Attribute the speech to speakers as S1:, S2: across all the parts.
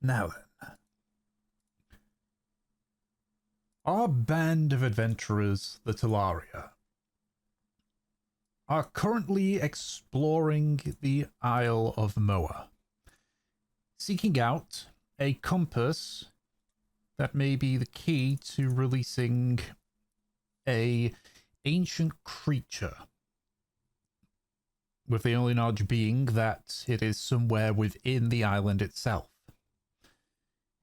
S1: Now then, our band of adventurers, the Talaria, are currently exploring the Isle of Moa, seeking out a compass that may be the key to releasing a ancient creature, with the only knowledge being that it is somewhere within the island itself.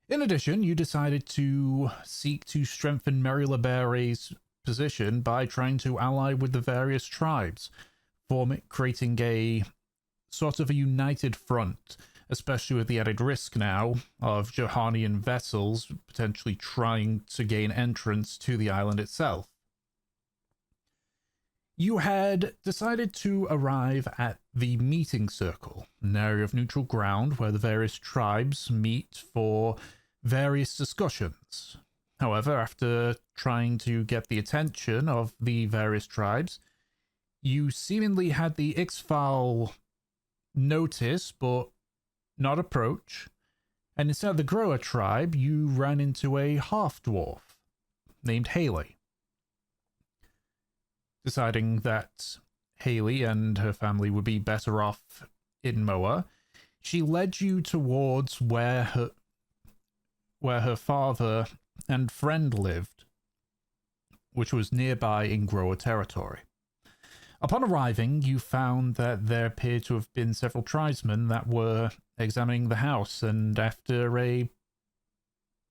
S1: In addition, you decided to seek to strengthen Merilabere's position by trying to ally with the various tribes, creating a sort of a united front, especially with the added risk now of Johanian vessels potentially trying to gain entrance to the island itself. You had decided to arrive at the meeting circle, an area of neutral ground where the various tribes meet for various discussions. However, after trying to get the attention of the various tribes, you seemingly had the Ixfal notice but not approach, and instead of the Grower tribe, you ran into a half-dwarf named Haley. Deciding that Haley and her family would be better off in Moa, she led you towards where her father and friend lived, which was nearby in Grower territory. Upon arriving, you found that there appeared to have been several tribesmen that were examining the house, and after a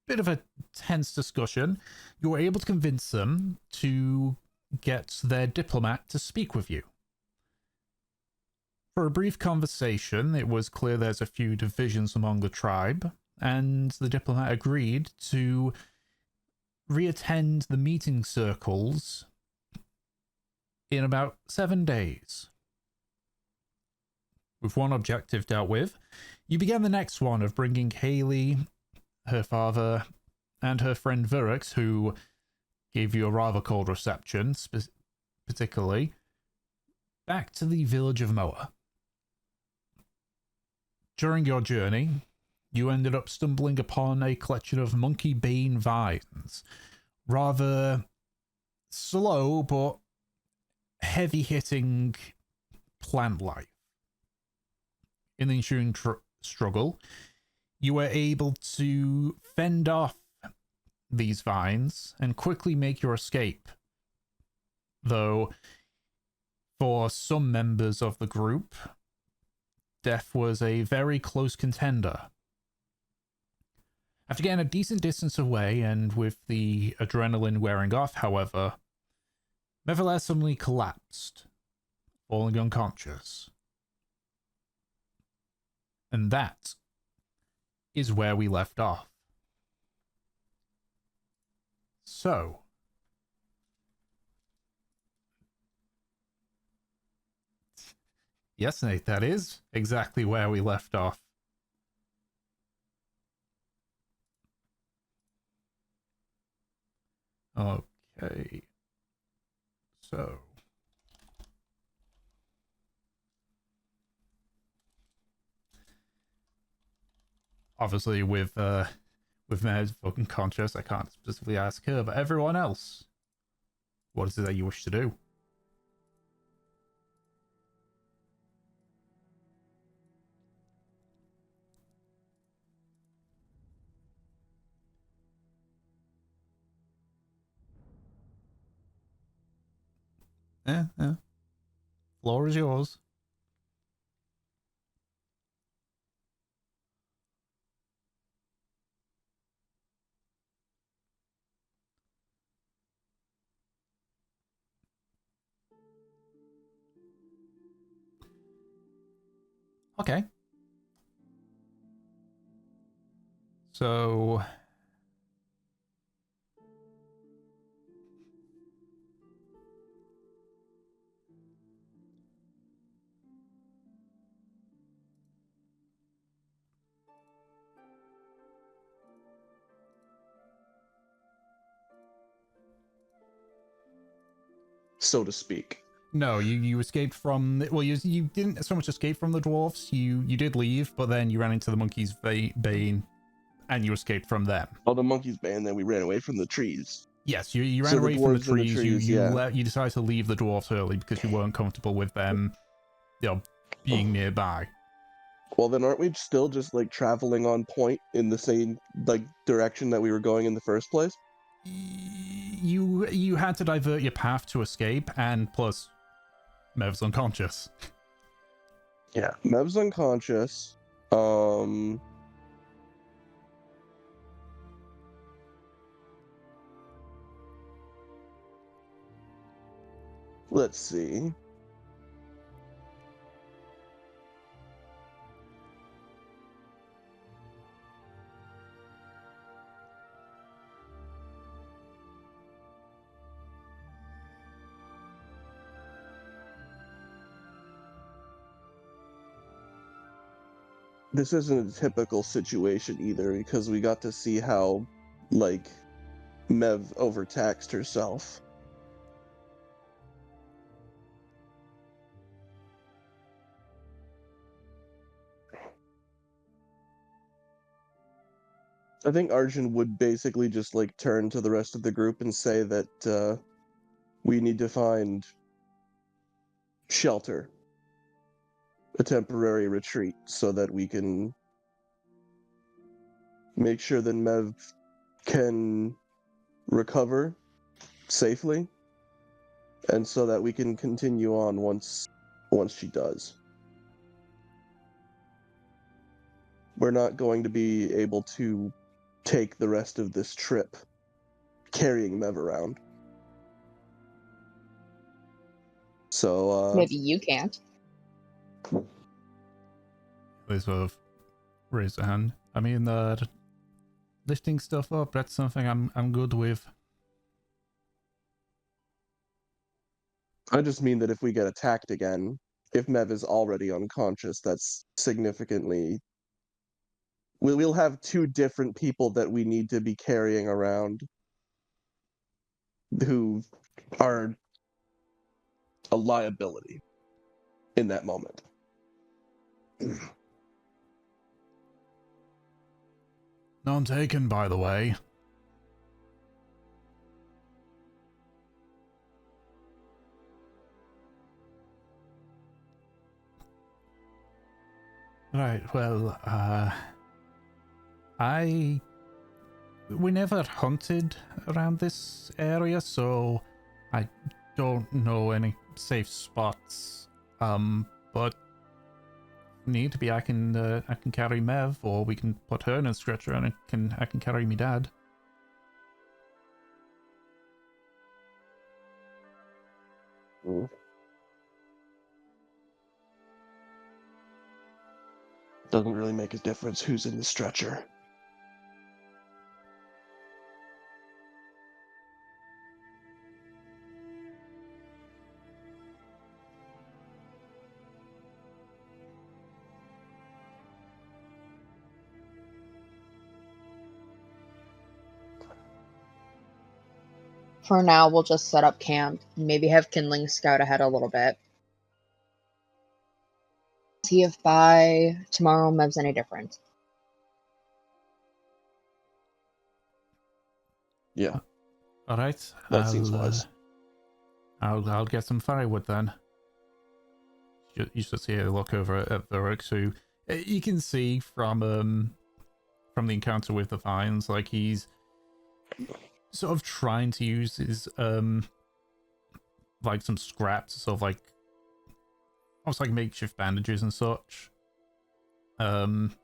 S1: bit of a tense discussion, you were able to convince them to get their diplomat to speak with you. For a brief conversation, it was clear there's a few divisions among the tribe, and the diplomat agreed to reattend the meeting circles in about 7 days. With one objective dealt with, you began the next one of bringing Haley, her father, and her friend Virux, who gave you a rather cold reception, particularly, back to the village of Moa. During your journey, you ended up stumbling upon a collection of monkey bane vines. Rather slow, but heavy-hitting plant life. In the ensuing struggle, you were able to fend off these vines and quickly make your escape. Though, for some members of the group, death was a very close contender. After getting a decent distance away and with the adrenaline wearing off, however, Mevelair suddenly collapsed, falling unconscious. And that is where we left off. So, yes, Nate, that is exactly where we left off. Okay. So, obviously with Mayor's fucking conscious, I can't specifically ask her, but everyone else, what is it that you wish to do? Floor is yours. Okay. So,
S2: so to speak.
S1: no, you escaped from, well, you didn't so much escape from the dwarfs, you did leave, but then you ran into the monkey's bane. and you escaped from them.
S2: Oh, the monkeys bay, and then we ran away from the trees.
S1: Yes, you ran
S2: So the
S1: away from the
S2: dwarves and the
S1: trees.
S2: trees, yeah.
S1: You decided to leave the dwarfs early because you weren't comfortable with them, being nearby.
S2: Well, then aren't we still just like traveling on point in the same like direction that we were going in the first place?
S1: You had to divert your path to escape, and plus, Mev's unconscious.
S2: Yeah, Mev's unconscious. Let's see. This isn't a typical situation either, because we got to see how, like, Mev overtaxed herself. I think Arjun would basically just like turn to the rest of the group and say that we need to find shelter, a temporary retreat, so that we can make sure that Mev can recover safely, and so that we can continue on once she does. We're not going to be able to take the rest of this trip carrying Mev around. So
S3: Maybe you can't.
S1: They sort of raise their hand. I mean, lifting stuff up, that's something I'm good with.
S2: I just mean that if we get attacked again, if Mev is already unconscious, that's significantly... We'll have two different people that we need to be carrying around who are a liability in that moment.
S1: None taken, by the way. Right, well, we never hunted around this area, so I don't know any safe spots. But if need to be, I can carry Mev, or we can put her in a stretcher, and I can carry me dad.
S2: Mm. Doesn't really make a difference who's in the stretcher.
S3: For now, we'll just set up camp. Maybe have Kindling scout ahead a little bit. See if by tomorrow Mev's any different.
S2: Yeah.
S1: All right,
S2: That seems wise.
S1: I'll get some firewood then. You should see a look over at Varix, who you can see from the encounter with the vines, like he's sort of trying to use his like some scraps, sort of like almost like makeshift bandages and such. And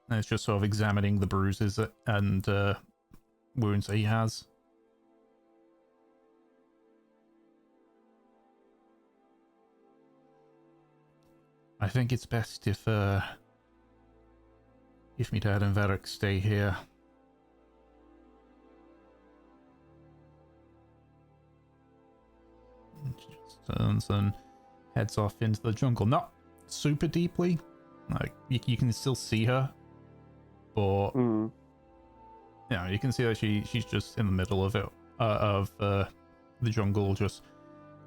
S1: it's just sort of examining the bruises and wounds that he has. I think it's best if me dad and Varric stay here. She just turns and heads off into the jungle. Not super deeply, like you can still see her, but yeah, you can see that she's just in the middle of it, of the jungle, just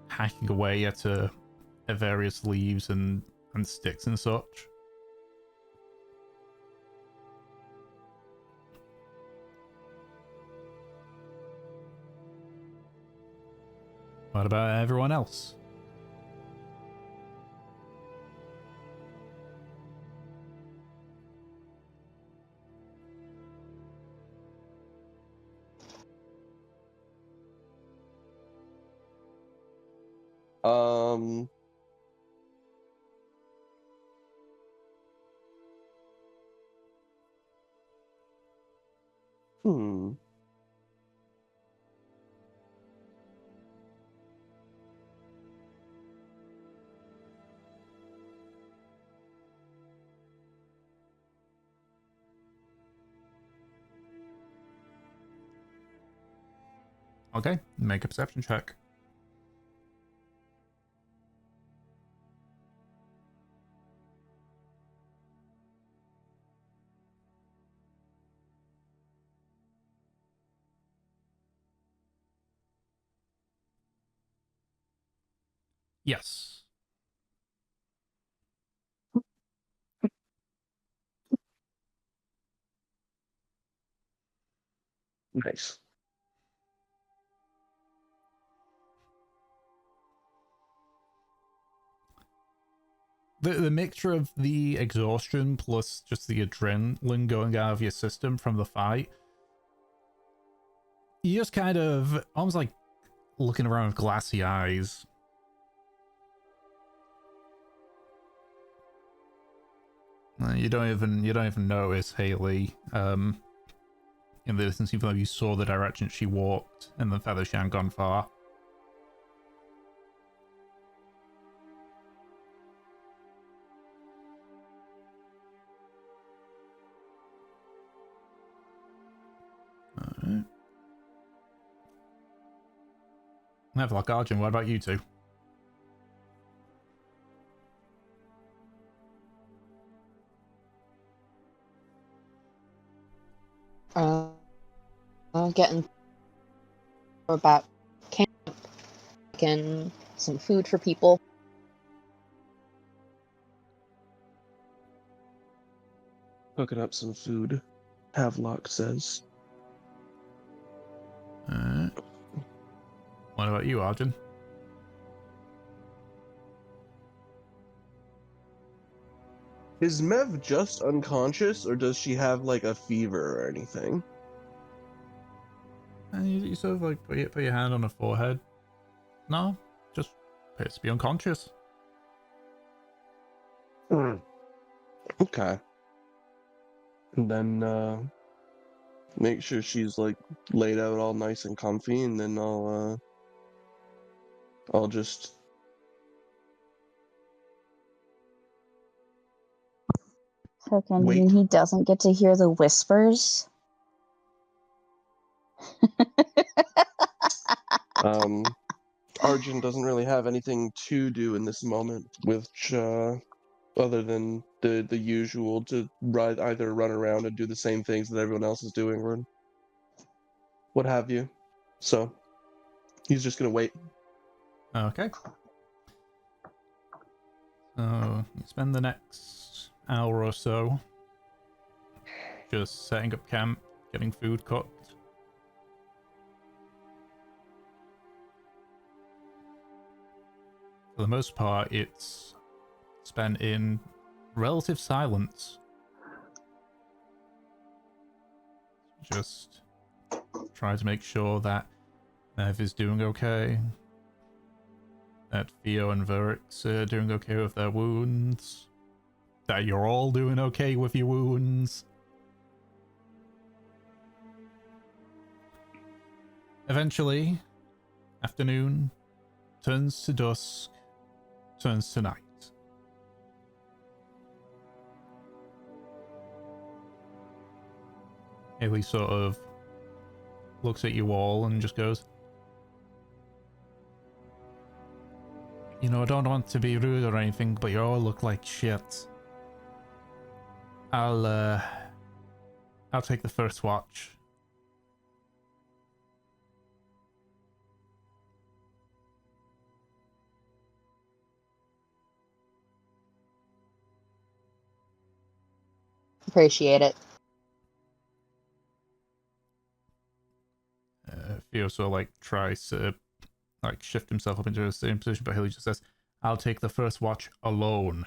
S1: hacking away at various leaves and sticks and such. What about everyone else?
S2: Um, hmm.
S1: Okay, make a perception check. Yes.
S2: Nice.
S1: The mixture of the exhaustion plus just the adrenaline going out of your system from the fight, you just kind of almost like looking around with glassy eyes. You don't even notice Haley in the distance, even though you saw the direction she walked and the fact that she hadn't gone far. Alright. Like Arjun, what about you two?
S3: Getting about camp and some food for people.
S2: Cooking up some food, Havelock says.
S1: Alright. What about you, Arjun?
S2: Is Mev just unconscious, or does she have, like, a fever or anything?
S1: You sort of like put your hand on her forehead. No, just appears to be unconscious.
S2: Okay. And then, make sure she's, like, laid out all nice and comfy, and then I'll just...
S4: Fucking
S2: wait.
S4: mean he doesn't get to hear the whispers?
S2: Arjun doesn't really have anything to do in this moment, which, other than the usual to either run around and do the same things that everyone else is doing, or what have you. So, he's just gonna wait.
S1: Okay. So you spend the next hour or so just setting up camp, getting food cooked. For the most part, it's spent in relative silence. Just try to make sure that Nev is doing okay, that Theo and Verix are doing okay with their wounds, that you're all doing okay with your wounds. Eventually, afternoon turns to dusk, turns to night. Haley sort of looks at you all and just goes, "You know, I don't want to be rude or anything, but you all look like shit. I'll take the first watch."
S3: Appreciate it.
S1: Theo sort of like tries to like shift himself up into the same position, but Haley just says, "I'll take the first watch alone."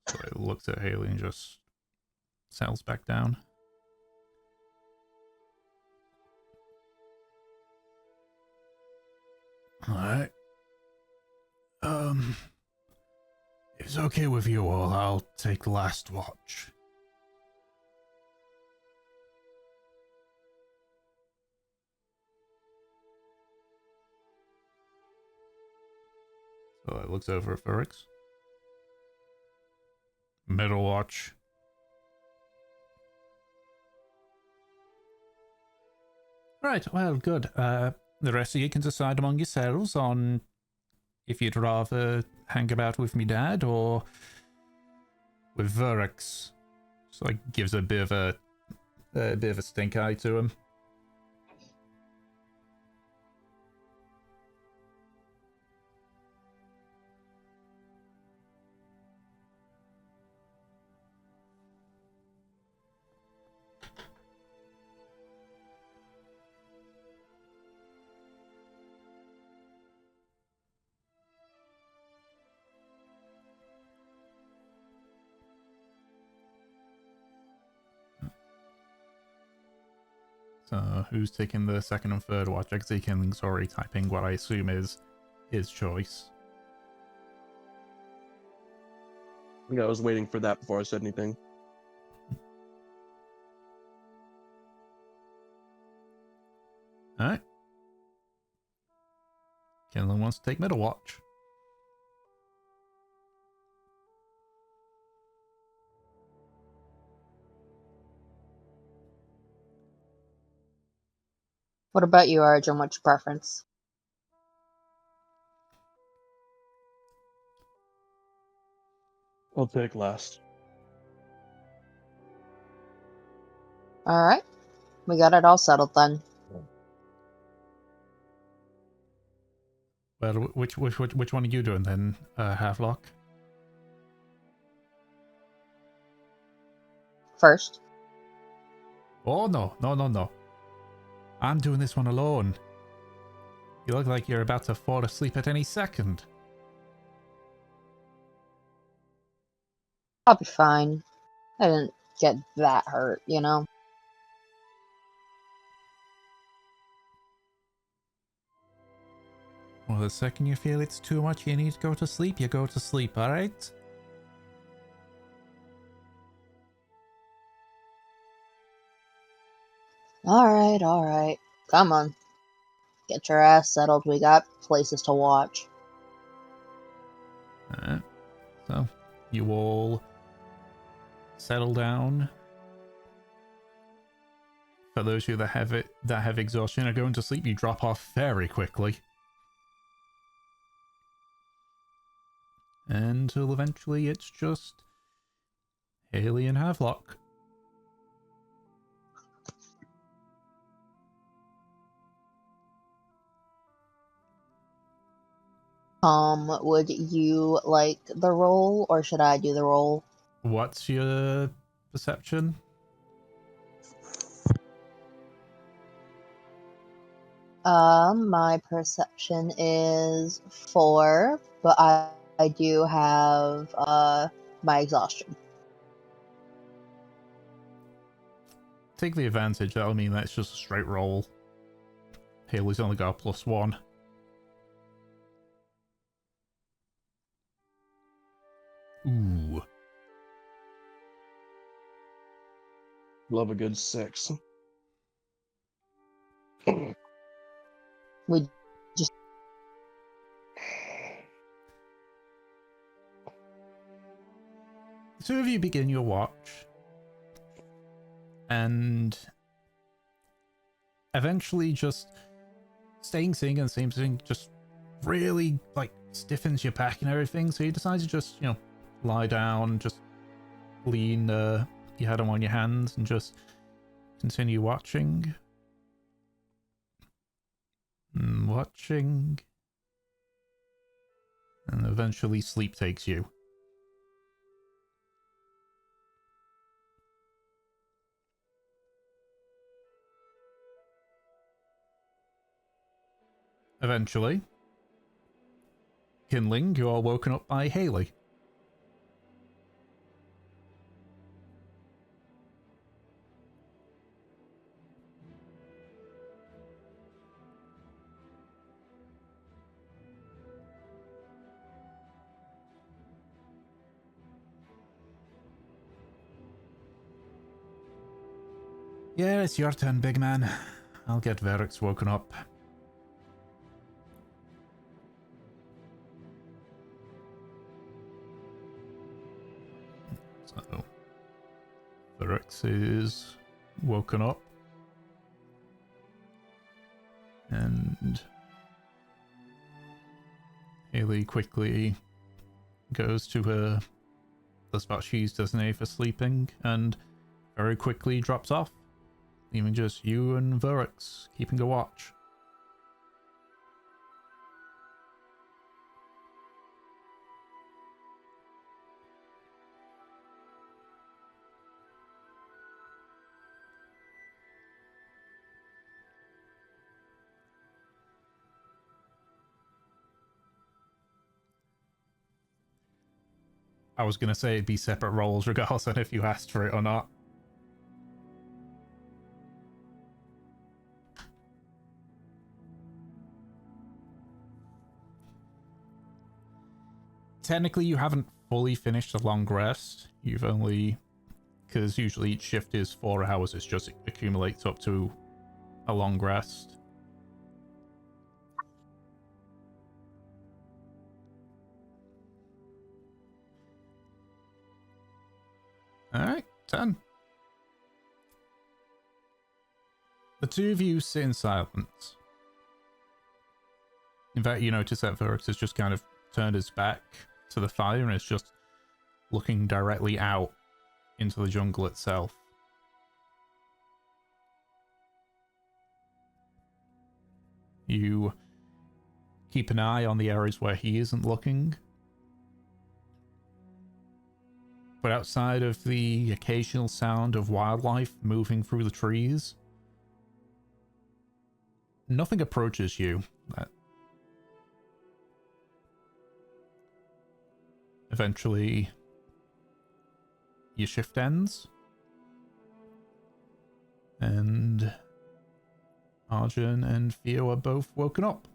S1: So he looks at Haley and just settles back down. Alright. If it's okay with you all, I'll take the last watch. So it looks over at Ferrix. Middle watch. Right, well, good. The rest of you can decide among yourselves on if you'd rather hang about with me dad or with Verix. So like gives a bit of a stink eye to him. So who's taking the second and third watch? I can see Kinling's already typing what I assume is his choice.
S2: Yeah, I was waiting for that before I said anything.
S1: Alright. Kinlan wants to take middle watch.
S3: What about you, Arjun? What's your preference?
S2: I'll take last.
S3: Alright. We got it all settled then.
S1: Well, which one are you doing then, Havelock?
S3: First.
S1: Oh no. I'm doing this one alone. You look like you're about to fall asleep at any second.
S3: I'll be fine. I didn't get that hurt, you know?
S1: Well, the second you feel it's too much, you need to go to sleep, you go to sleep, alright?
S3: Alright. Come on. Get your ass settled. We got places to watch.
S1: Alright. So, you all settle down. For those of you that have exhaustion are going to sleep, you drop off very quickly. Until eventually it's just Haley and Havelock.
S3: Would you like the roll, or should I do the roll?
S1: What's your perception?
S3: My perception is 4, but I do have, my exhaustion.
S1: Take the advantage, that'll mean that's just a straight roll. Haley's only got a +1. Ooh.
S2: Love a good 6.
S3: We just
S1: The two of you begin your watch. And eventually just staying sitting in the same thing just really like stiffens your back and everything. So you decide to just, lie down, just lean your head on your hands and just continue watching. And watching. And eventually sleep takes you. Eventually, Kinling, you are woken up by Haley. Yeah, it's your turn, big man. I'll get Verix woken up. So, Verix is woken up. And Haley quickly goes to her the spot she's designated for sleeping and very quickly drops off, leaving just you and Verix keeping a watch. I was going to say it'd be separate roles regardless of if you asked for it or not. Technically, you haven't fully finished a long rest. You've only... Because usually each shift is 4 hours, it just accumulates up to a long rest. Alright, 10. The two of you sit in silence. In fact, you notice that Verix has just kind of turned his back to the fire and is just looking directly out into the jungle itself. You keep an eye on the areas where he isn't looking. But outside of the occasional sound of wildlife moving through the trees, nothing approaches you. Eventually, your shift ends, and Arjun and Theo are both woken up.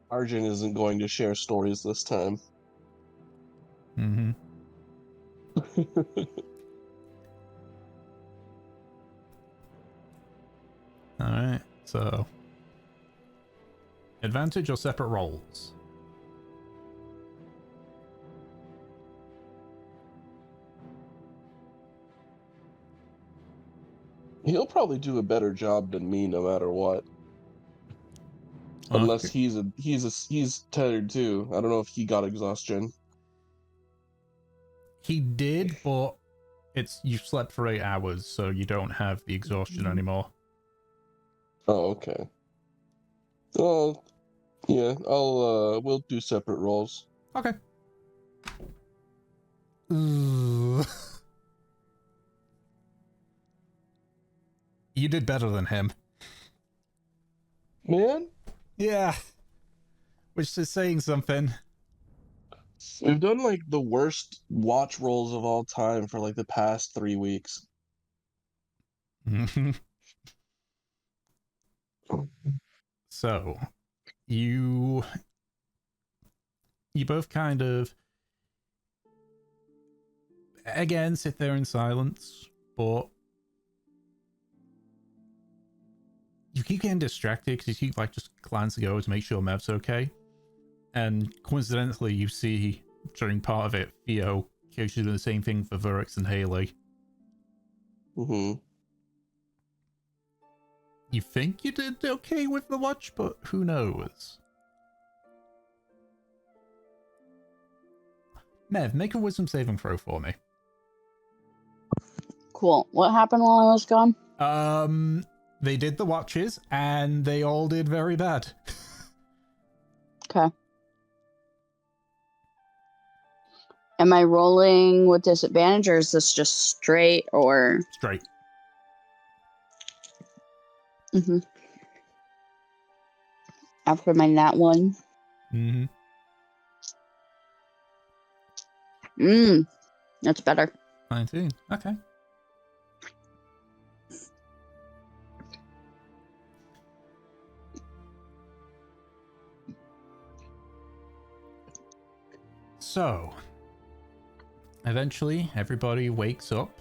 S2: Arjun isn't going to share stories this time.
S1: Mm-hmm. Alright, so... advantage or separate roles?
S2: He'll probably do a better job than me no matter what. Unless he's tethered too. I don't know if he got exhaustion.
S1: He did, but you slept for 8 hours, so you don't have the exhaustion anymore.
S2: Oh, okay. Well, yeah, we'll do separate roles.
S1: Okay. You did better than him.
S2: Man,
S1: Yeah. Which is saying something.
S2: we've done like the worst watch rolls of all time for like the past 3 weeks.
S1: So, you both kind of, again, sit there in silence, but you keep getting distracted because you keep like just glancing over to make sure Mev's okay. And coincidentally, you see during part of it, Theo occasionally doing the same thing for Verix and Haley.
S2: Mm-hmm.
S1: You think you did okay with the watch, but who knows? Mev, make a wisdom saving throw for me.
S3: Cool. What happened while I was gone?
S1: They did the watches, and they all did very bad.
S3: Okay.
S4: Am I rolling with disadvantage, or is this just straight, or...
S1: Straight.
S4: Mm-hmm. After my nat one.
S1: Mm-hmm.
S4: That's better.
S1: 19. Okay. So, eventually, everybody wakes up,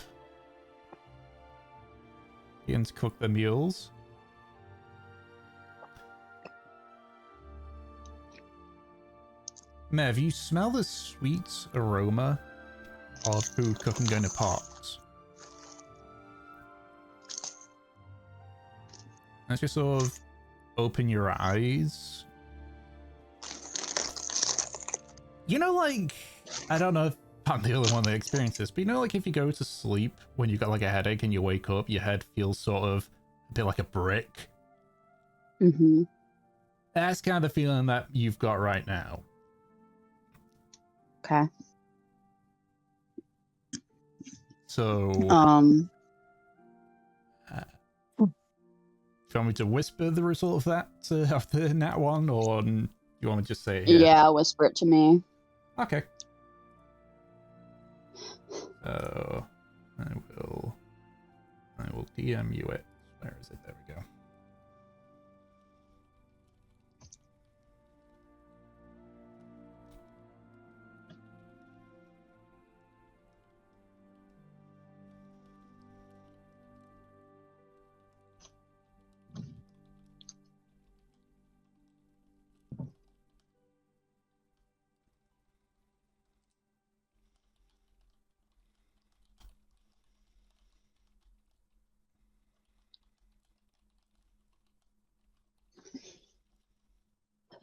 S1: begins to cook their meals. Mev, you smell the sweet aroma of food cooking in a pot. As you sort of open your eyes, you know, like, I don't know if I'm the only one that experienced this, but you know, like, if you go to sleep when you got like a headache and you wake up, your head feels sort of a bit like a brick.
S4: Mm-hmm.
S1: That's kind of the feeling that you've got right now.
S4: Okay.
S1: So, do you want me to whisper the result of that after Nat 1, or do you want me to just say it here?
S4: Yeah, whisper it to me.
S1: Okay. So, I will DM you it. Where is it? There we go.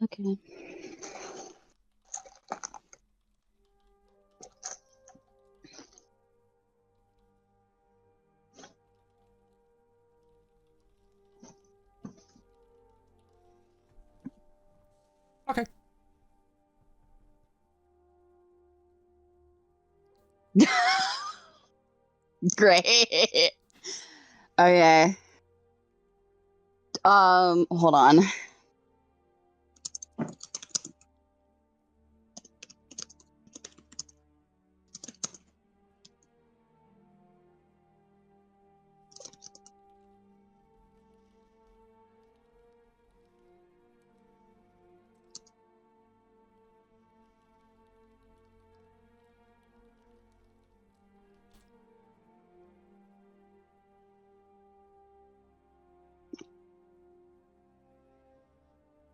S4: Okay.
S1: Okay.
S4: Great. Okay. Hold on.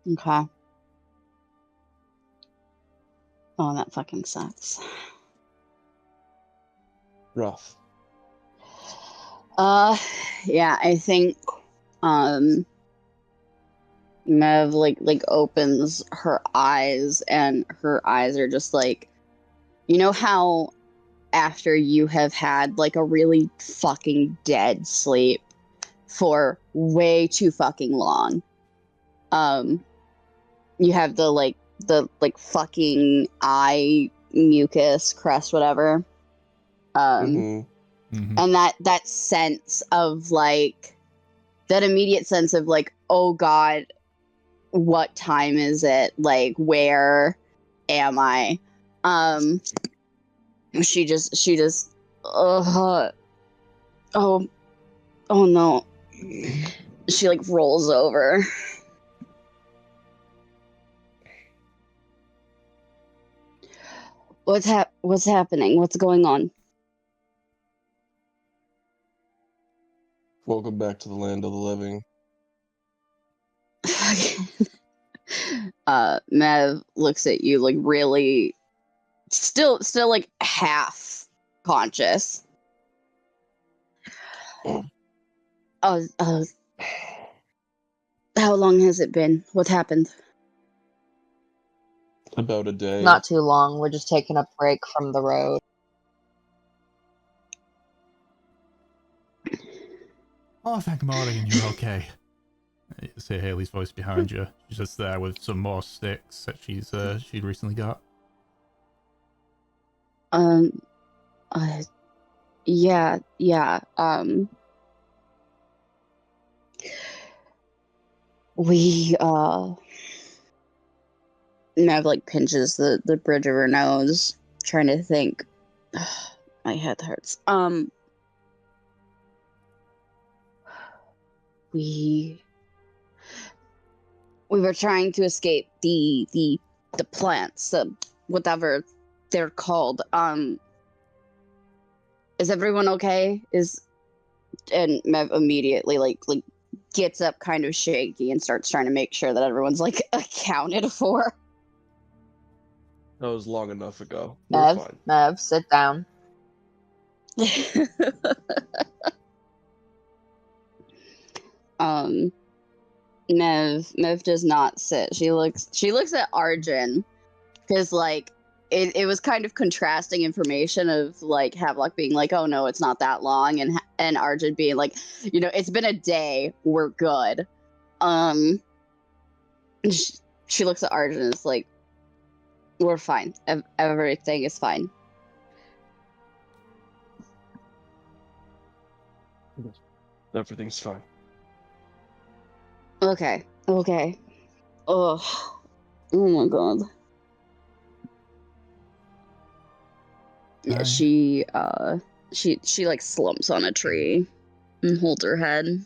S4: Okay. Oh, that fucking sucks.
S2: Rough.
S4: Yeah, I think, Mev like opens her eyes, and her eyes are just like, you know how after you have had like a really fucking dead sleep for way too fucking long, you have the fucking eye mucus crust, whatever, and that sense of like, that immediate sense of like, oh god, what time is it, like where am I, she just oh no, she like rolls over. What's happening? What's going on?
S2: Welcome back to the land of the living.
S4: Mev looks at you like really still like half conscious. How long has it been? What happened?
S2: About a day.
S3: Not too long. We're just taking a break from the road.
S1: Oh, thank Morrigan, you're okay. You see Haley's voice behind you. She's just there with some more sticks that she'd recently got.
S4: Um, yeah, yeah. We Mav like pinches the bridge of her nose, trying to think. My head hurts. We were trying to escape the plants, whatever they're called. Is everyone okay? And Mev immediately like gets up kind of shaky and starts trying to make sure that everyone's like accounted for.
S2: That was long enough ago. We're fine.
S3: Mev, sit down.
S4: Mev does not sit. She looks at Arjun because like it was kind of contrasting information of like Havelock being like, oh no, it's not that long, and Arjun being like, you know, it's been a day, we're good. She looks at Arjun and is like, we're fine. Everything is fine.
S2: Everything's fine.
S4: Okay. Oh my god. Yeah,
S1: Aye.
S4: she like slumps on a tree and holds her head.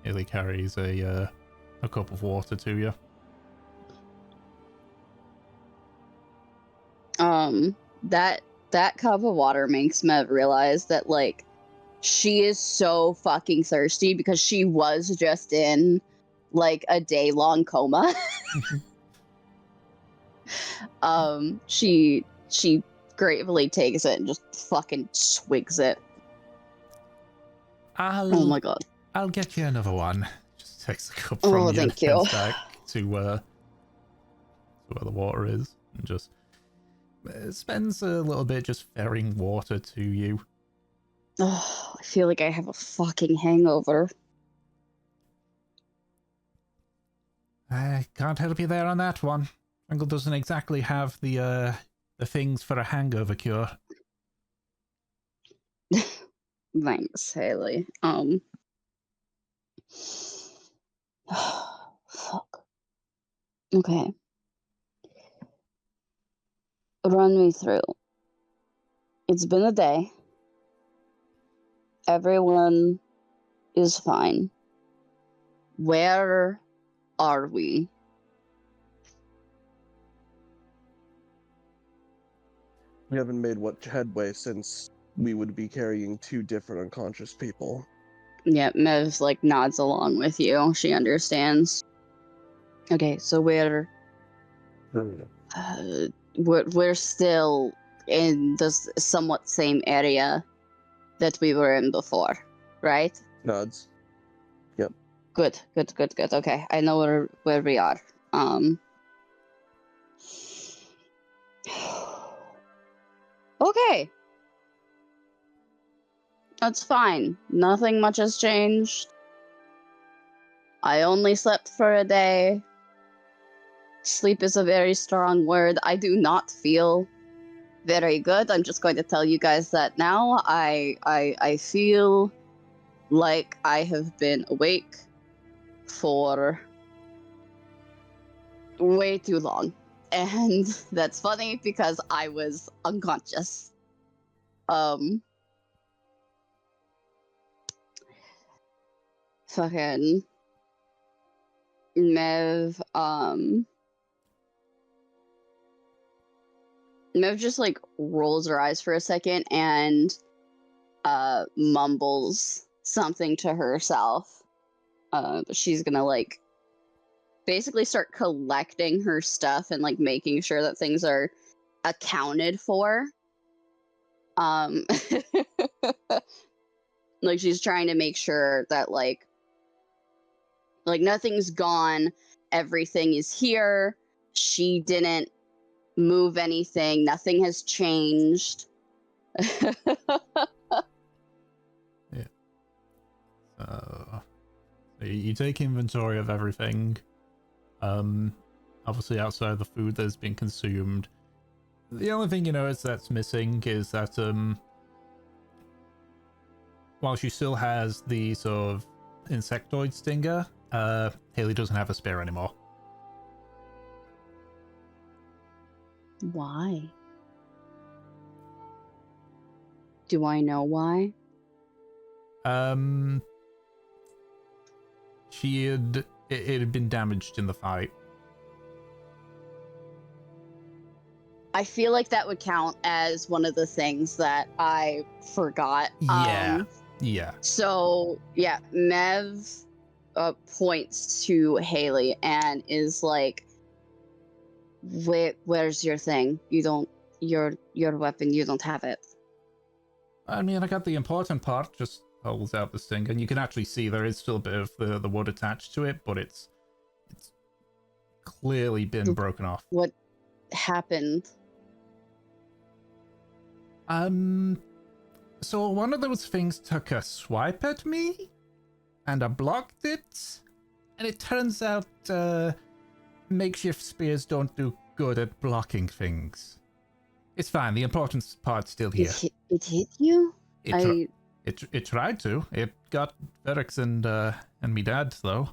S1: Illy carries a cup of water to you.
S4: That cup of water makes Mev realize that like she is so fucking thirsty because she was just in like a day-long coma. She gratefully takes it and just fucking swigs it. Oh my god.
S1: I'll get you another one. Just takes the cup
S4: Oh,
S1: from you and
S4: thank you.
S1: heads back to where the water is, and just spends a little bit just ferrying water to you.
S4: Oh, I feel like I have a fucking hangover.
S1: I can't help you there on that one. Uncle doesn't exactly have the things for a hangover cure.
S4: Thanks, Haley. Fuck. Okay. Run me through. It's been a day. Everyone is fine. Where are we?
S2: We haven't made much headway since we would be carrying 2 different unconscious people.
S4: Yeah, Mev like nods along with you. She understands. Okay, so we're still in the somewhat same area that we were in before, right?
S2: Nods. Yep.
S4: Good. Okay, I know where we are. Okay. That's fine. Nothing much has changed. I only slept for a day. Sleep is a very strong word. I do not feel very good. I'm just going to tell you guys that now. I feel like I have been awake for way too long. And that's funny because I was unconscious. Fucking Mev just like rolls her eyes for a second and mumbles something to herself. She's gonna like basically start collecting her stuff and like making sure that things are accounted for. Like she's trying to make sure that like nothing's gone, everything is here. She didn't move anything, nothing has changed.
S1: Yeah. You take inventory of everything. obviously outside the food that's been consumed. The only thing you notice that's missing is that while she still has the sort of insectoid stinger, Haley doesn't have a spear anymore.
S4: Why? Do I know why?
S1: It had been damaged in the fight.
S4: I feel like that would count as one of the things that I forgot.
S1: Yeah.
S4: So yeah, Mev points to Haley and is like, where's your thing? You don't, your weapon, you don't have it.
S1: I mean, I got the important part, just holds out the stinger, and you can actually see there is still a bit of the wood attached to it, but it's clearly been broken off.
S4: What happened?
S1: So one of those things took a swipe at me, and I blocked it, and it turns out, makeshift spears don't do good at blocking things. It's fine, the important part's still here.
S4: It hit you?
S1: It tried to. It got Ferrex and me dad, though.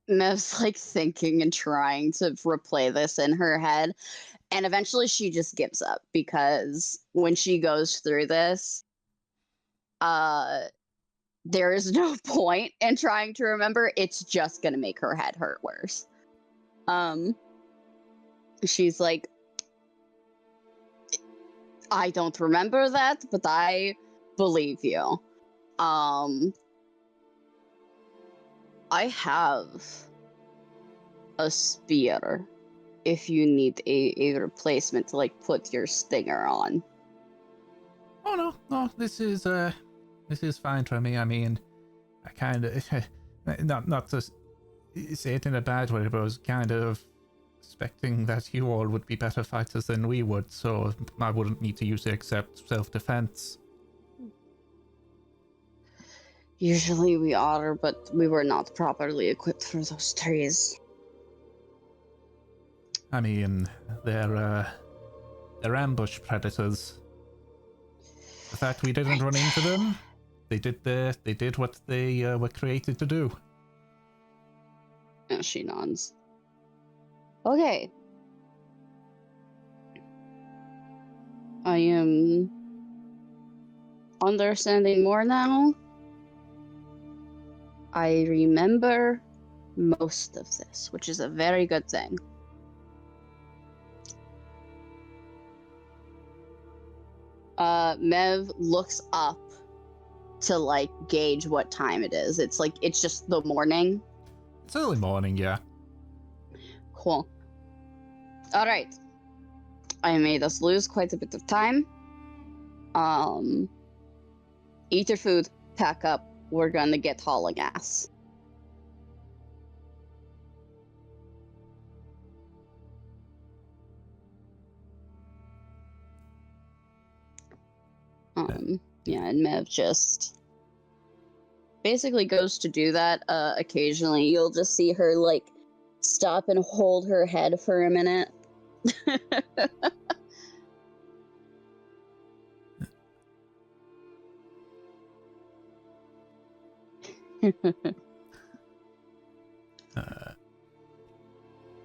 S4: Mev's like thinking and trying to replay this in her head. And eventually she just gives up because when she goes through this, there is no point in trying to remember. It's just going to make her head hurt worse. She's like, I don't remember that, but I believe you. I have a spear if you need a replacement to like put your stinger on.
S1: Oh no, this is fine for me. I mean, I kind of not to say it in a bad way, but I was kind of expecting that you all would be better fighters than we would, so I wouldn't need to use it except self-defense.
S4: Usually we are, but we were not properly equipped for those trees.
S1: I mean, they're ambush predators. The fact we didn't run into them, they did what they were created to do.
S4: And she nods. Okay. I am understanding more now. I remember most of this, which is a very good thing. Mev looks up to like gauge what time it is. It's just the morning.
S1: It's early morning, yeah.
S4: Cool. All right. I made us lose quite a bit of time. Eat your food, pack up. We're gonna get hauling ass. Yeah, and Mev just basically goes to do that. Occasionally you'll just see her like stop and hold her head for a minute.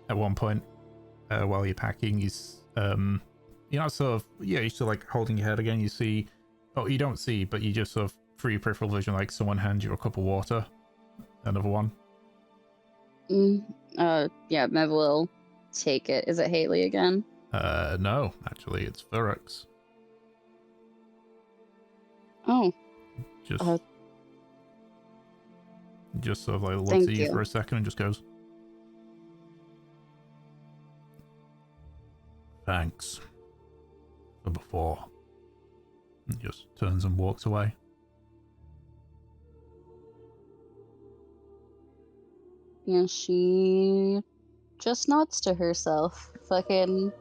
S1: At one point, while you're packing, he's you're not sort of, yeah, you're still like holding your head again. You see, oh, you don't see, but you just sort of through your peripheral vision, like someone hands you a cup of water. Another one.
S4: Yeah, Mev will take it. Is it Haley again?
S1: No, actually, it's Ferox.
S4: Oh.
S1: Just sort of like looks
S4: Thank
S1: at you
S4: you.
S1: for a second and just goes, "Thanks for before." And just turns and walks away.
S4: Yeah, she just nods to herself. Fucking.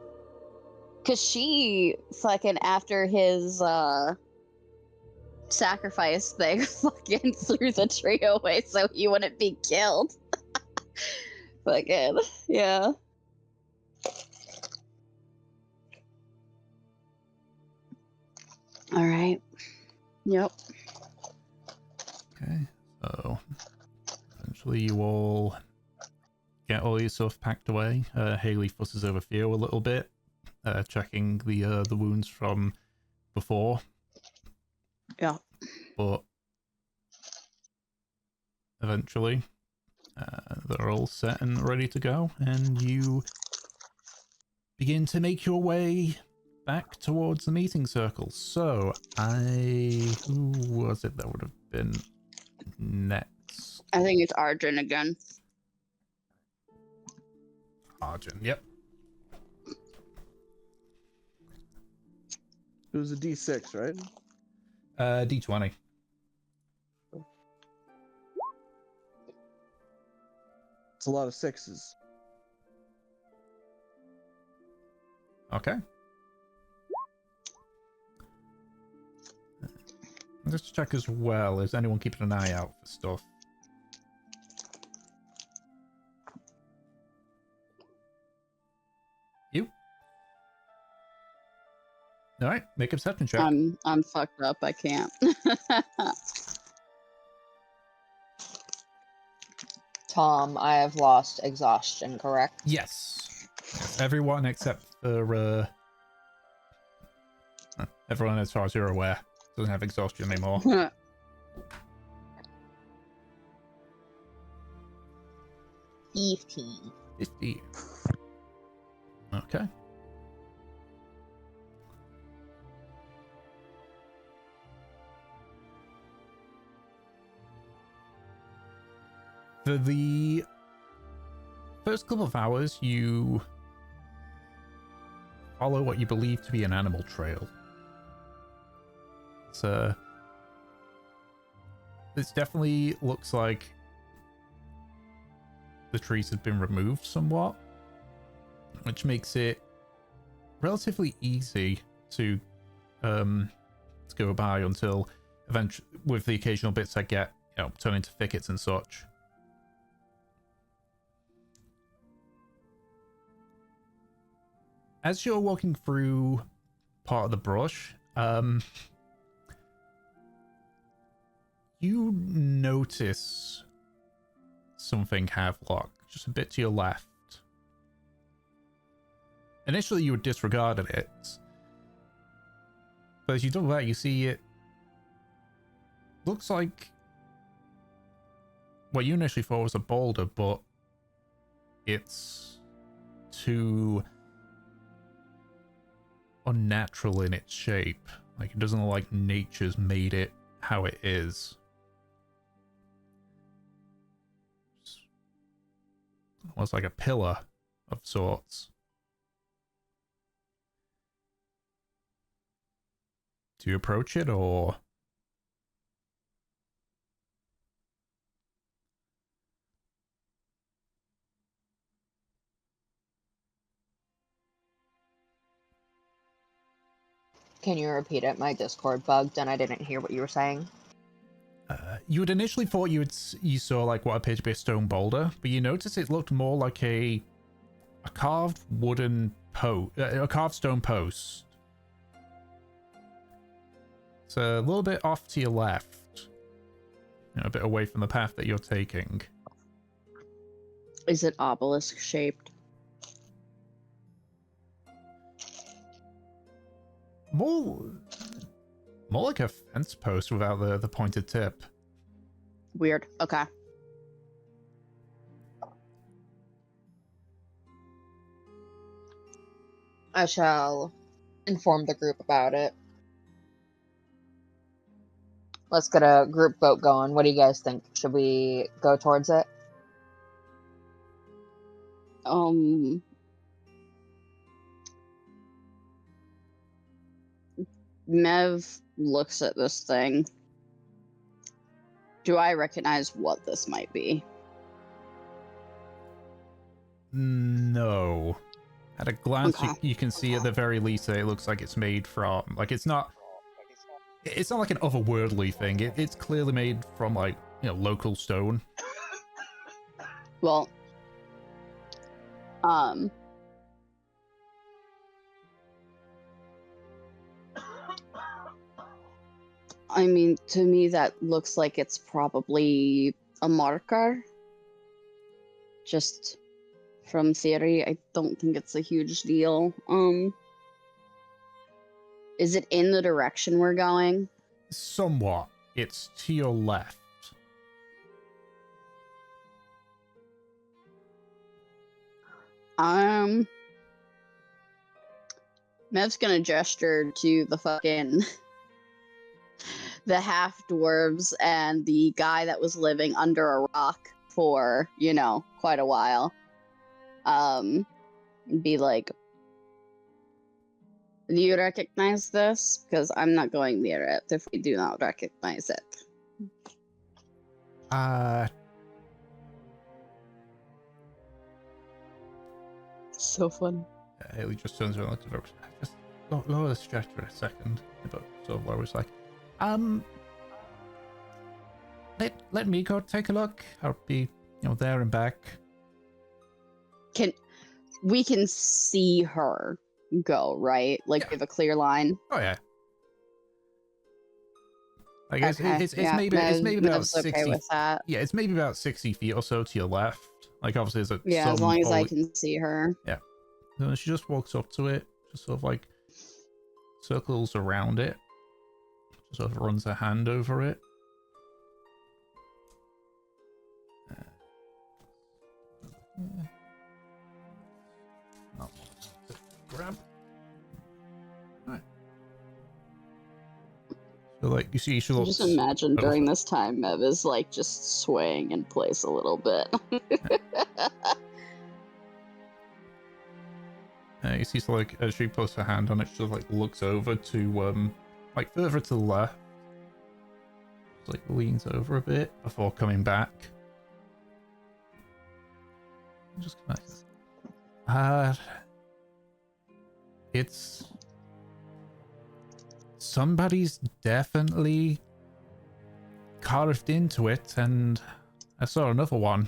S4: Cause she fucking after his sacrifice thing fucking threw the tree away so he wouldn't be killed. Fucking, yeah. All right. Yep.
S1: Okay, so eventually you all get all your stuff packed away. Haley fusses over Theo a little bit, checking the wounds from before.
S4: Yeah.
S1: But eventually, they're all set and ready to go, and you begin to make your way back towards the meeting circle. So, who was it that would have been next?
S4: I think it's Arjun again.
S1: Arjun, yep.
S2: It was a D6, right?
S1: D20.
S2: It's a lot of sixes.
S1: Okay. Just to check as well, is anyone keeping an eye out for stuff? You? Alright, make a perception check.
S4: I'm fucked up. I can't.
S3: Tom, I have lost exhaustion, correct?
S1: Yes. Everyone except for everyone, as far as you're aware, doesn't have exhaustion anymore.
S3: 15.
S1: 50. Okay. For the first couple of hours, you follow what you believe to be an animal trail. This definitely looks like the trees have been removed somewhat, which makes it relatively easy to go by until eventually, with the occasional bits that get, turn into thickets and such. As you're walking through part of the brush, you notice something Havelock just a bit to your left. Initially, you disregarded it, but as you double back, you see it looks like what you initially thought was a boulder, but it's too unnatural in its shape. Like, it doesn't look like nature's made it how it is. It's almost like a pillar of sorts. Do you approach it, or?
S3: Can you repeat it? My Discord bugged and I didn't hear what you were saying.
S1: You had initially thought you saw like what appeared to be a stone boulder, but you noticed it looked more like a carved wooden a carved stone post. It's a little bit off to your left, a bit away from the path that you're taking.
S4: Is it obelisk shaped?
S1: More like a fence post without the pointed tip.
S4: Weird. Okay.
S3: I shall inform the group about it. Let's get a group vote going. What do you guys think? Should we go towards it?
S4: Mev looks at this thing. Do I recognize what this might be?
S1: No. At a glance,
S4: Okay.
S1: you can see at the very least that it looks like it's made from, like, it's not It's not like an otherworldly thing. It's clearly made from, like, you know, local stone.
S4: Well, I mean, to me, that looks like it's probably a marker. Just from theory, I don't think it's a huge deal. Is it in the direction we're going?
S1: Somewhat. It's to your left.
S4: Mev's gonna gesture to the fucking the half dwarves and the guy that was living under a rock for, you know, quite a while. And be like, do you recognize this? Because I'm not going near it if we do not recognize it. So fun.
S1: Haley just turns around and looks at Brooks. Just lower the stretch for a second. But sort of lowers like, let me go take a look. I'll be, you know, there and back.
S4: We can see her go, right? Like,
S1: Yeah.
S4: we have a clear line.
S1: Oh yeah. Like
S4: Okay,
S1: it's maybe about
S4: Mev's
S1: 60.
S4: okay with that.
S1: Yeah, it's maybe about 60 feet or so to your left. Like obviously there's a
S4: Yeah, as long as I can see her.
S1: Yeah. And she just walks up to it, just sort of like circles around it, just sort of runs her hand over it. Not grab. Right. So like you see, she looks.
S4: Just imagine during this time, Mev is like just swaying in place a little bit.
S1: You see, so like as she puts her hand on it, she sort of like looks over to like further to the left. Just like leans over a bit before coming back. Just it's somebody's definitely carved into it, and I saw another one.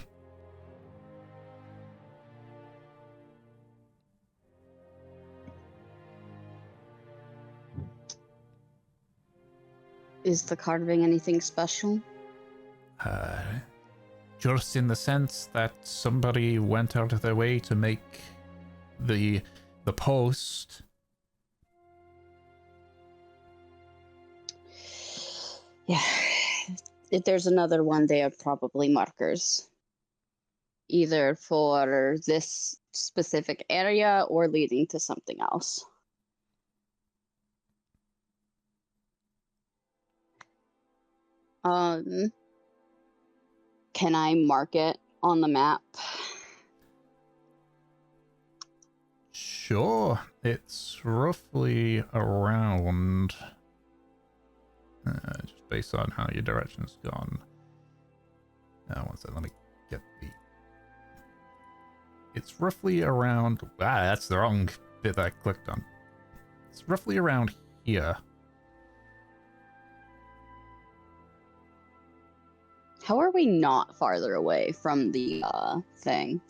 S4: Is the carving anything special?
S1: Just in the sense that somebody went out of their way to make the post.
S4: Yeah. If there's another one, they are probably markers. Either for this specific area or leading to something else. Can I mark it on the map?
S1: Sure, it's roughly around, just based on how your direction's gone. One second, let me get the... It's roughly around... that's the wrong bit that I clicked on. It's roughly around here.
S4: How are we not farther away from the thing?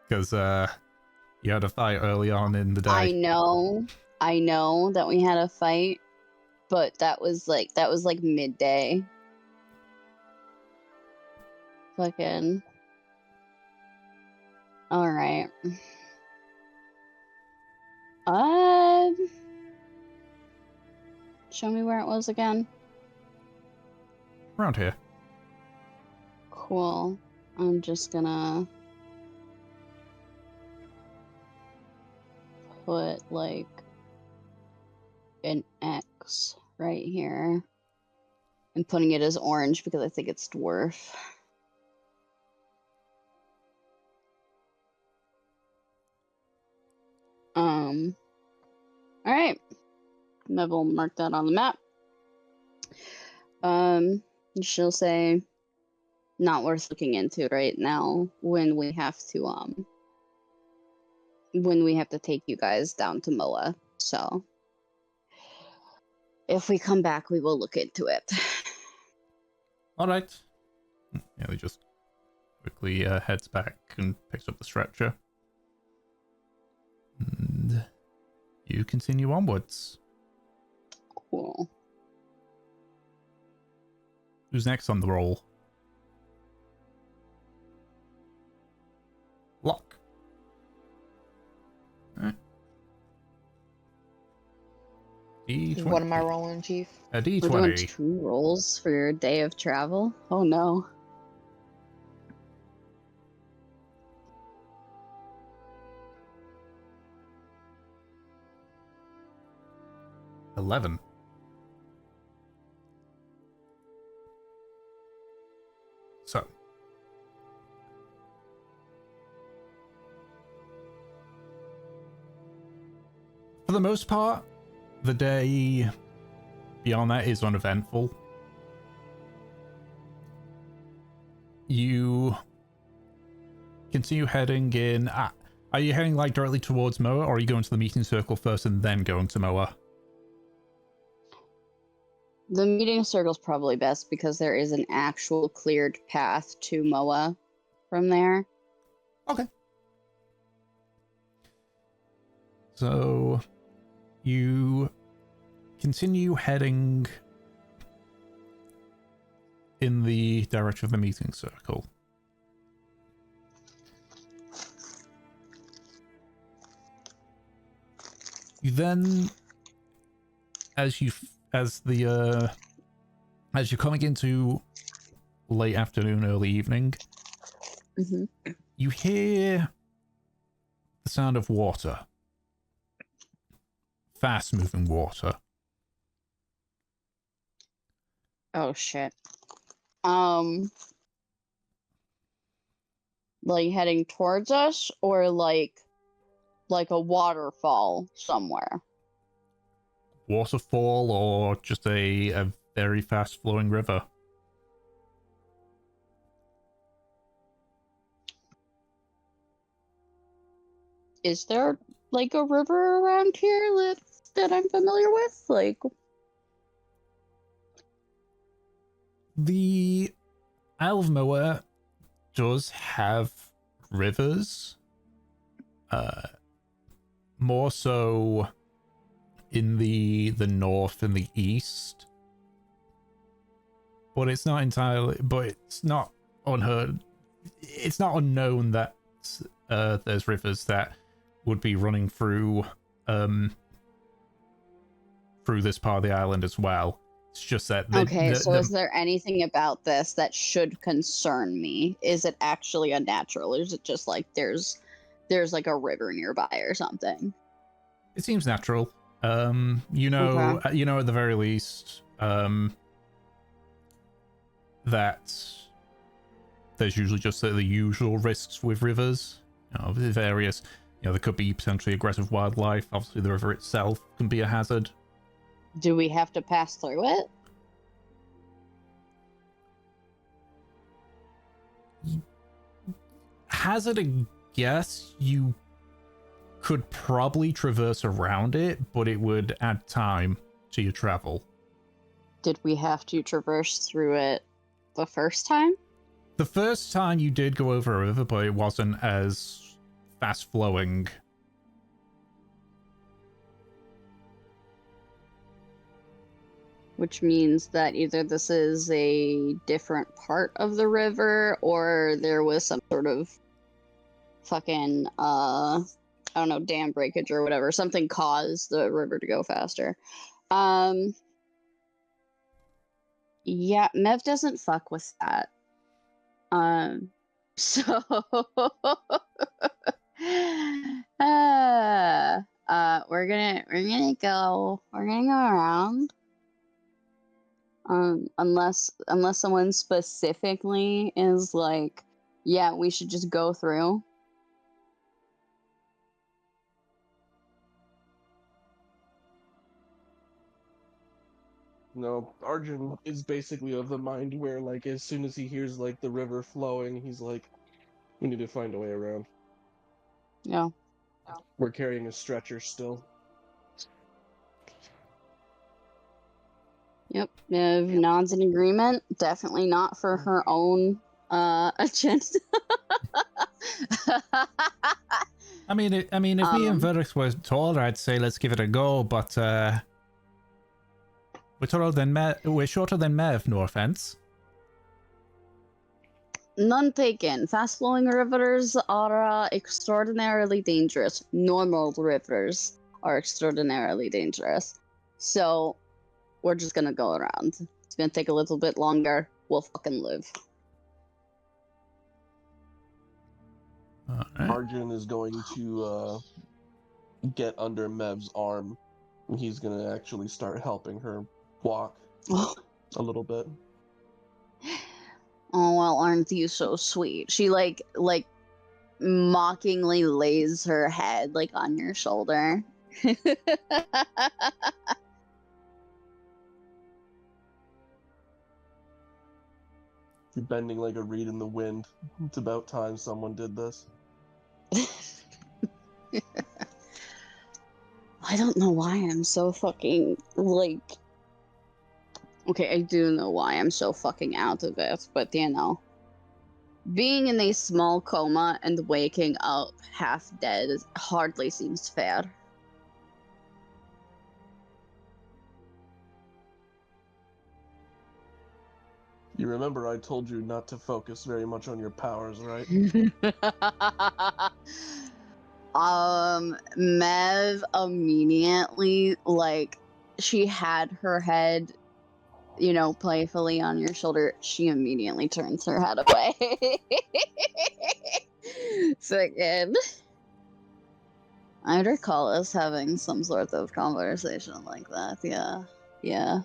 S1: Because you had a fight early on in the day.
S4: I know that we had a fight, but that was like midday. Fucking. All right. Show me where it was again.
S1: Around here.
S4: Cool. I'm just gonna put like an X right here. I'm putting it as orange because I think it's dwarf. All right. Mev will mark that on the map. She'll say, not worth looking into right now when we have to take you guys down to Moa. So If we come back, we will look into it.
S1: All right. Yeah, he just quickly heads back and picks up the stretcher. And you continue onwards.
S4: Cool.
S1: Who's next on the roll? Lock. Alright. D20.
S3: What am I rolling, Chief?
S1: A
S4: We're doing
S1: D20.
S4: 2 rolls for your day of travel? Oh no.
S1: $11. So. For the most part, the day beyond that is uneventful. You continue heading in. Are you heading like directly towards Moa, or are you going to the meeting circle first and then going to Moa?
S4: The meeting circle's probably best because there is an actual cleared path to Moa from there.
S1: Okay. So you continue heading in the direction of the meeting circle. You then, as you're coming into late afternoon, early evening, you hear the sound of water. Fast moving water.
S4: Oh shit. Like heading towards us or like a waterfall somewhere?
S1: Waterfall or just a very fast flowing river?
S4: Is there like a river around here that I'm familiar with? Like,
S1: The Isle of Moa does have rivers, more so in the north and the east, but it's not entirely. But it's not unheard. It's not unknown that there's rivers that would be running through this part of the island as well. It's just that
S4: is there anything about this that should concern me? Is it actually unnatural, or is it just like there's like a river nearby or something?
S1: It seems natural. You know, at the very least, that there's usually just the usual risks with rivers. Various. There could be potentially aggressive wildlife. Obviously, the river itself can be a hazard.
S4: Do we have to pass through it?
S1: Hazard a guess, you could probably traverse around it, but it would add time to your travel.
S4: Did we have to traverse through it the first time?
S1: The first time you did go over a river, but it wasn't as fast flowing.
S4: Which means that either this is a different part of the river or there was some sort of fucking, I don't know, dam breakage or whatever. Something caused the river to go faster. Yeah, Mev doesn't fuck with that. So we're gonna go around. Unless someone specifically is like, yeah, we should just go through.
S2: No, Arjun is basically of the mind where, like, as soon as he hears, like, the river flowing, he's like, we need to find a way around.
S4: Yeah.
S2: We're carrying a stretcher still.
S4: Yep. If nods in agreement, definitely not for her own agenda.
S1: I mean, if me and Verix were taller, I'd say let's give it a go. But we're taller than we're shorter than Mev. No offense.
S4: None taken. Fast flowing rivers are extraordinarily dangerous. Normal rivers are extraordinarily dangerous. So we're just gonna go around. It's gonna take a little bit longer. We'll fucking live.
S1: Alright.
S2: Arjun is going to get under Mev's arm. And he's gonna actually start helping her walk a little bit.
S4: Oh, well, aren't you so sweet? She like mockingly lays her head like on your shoulder.
S2: You're bending like a reed in the wind. It's about time someone did this.
S4: I don't know why I'm so fucking like. Okay, I do know why I'm so fucking out of it, but you know. Being in a small coma and waking up half dead hardly seems fair.
S2: You remember I told you not to focus very much on your powers, right?
S4: Mev immediately, like, she had her head, you know, playfully on your shoulder. She immediately turns her head away. So good. I recall us having some sort of conversation like that. Yeah. Yeah.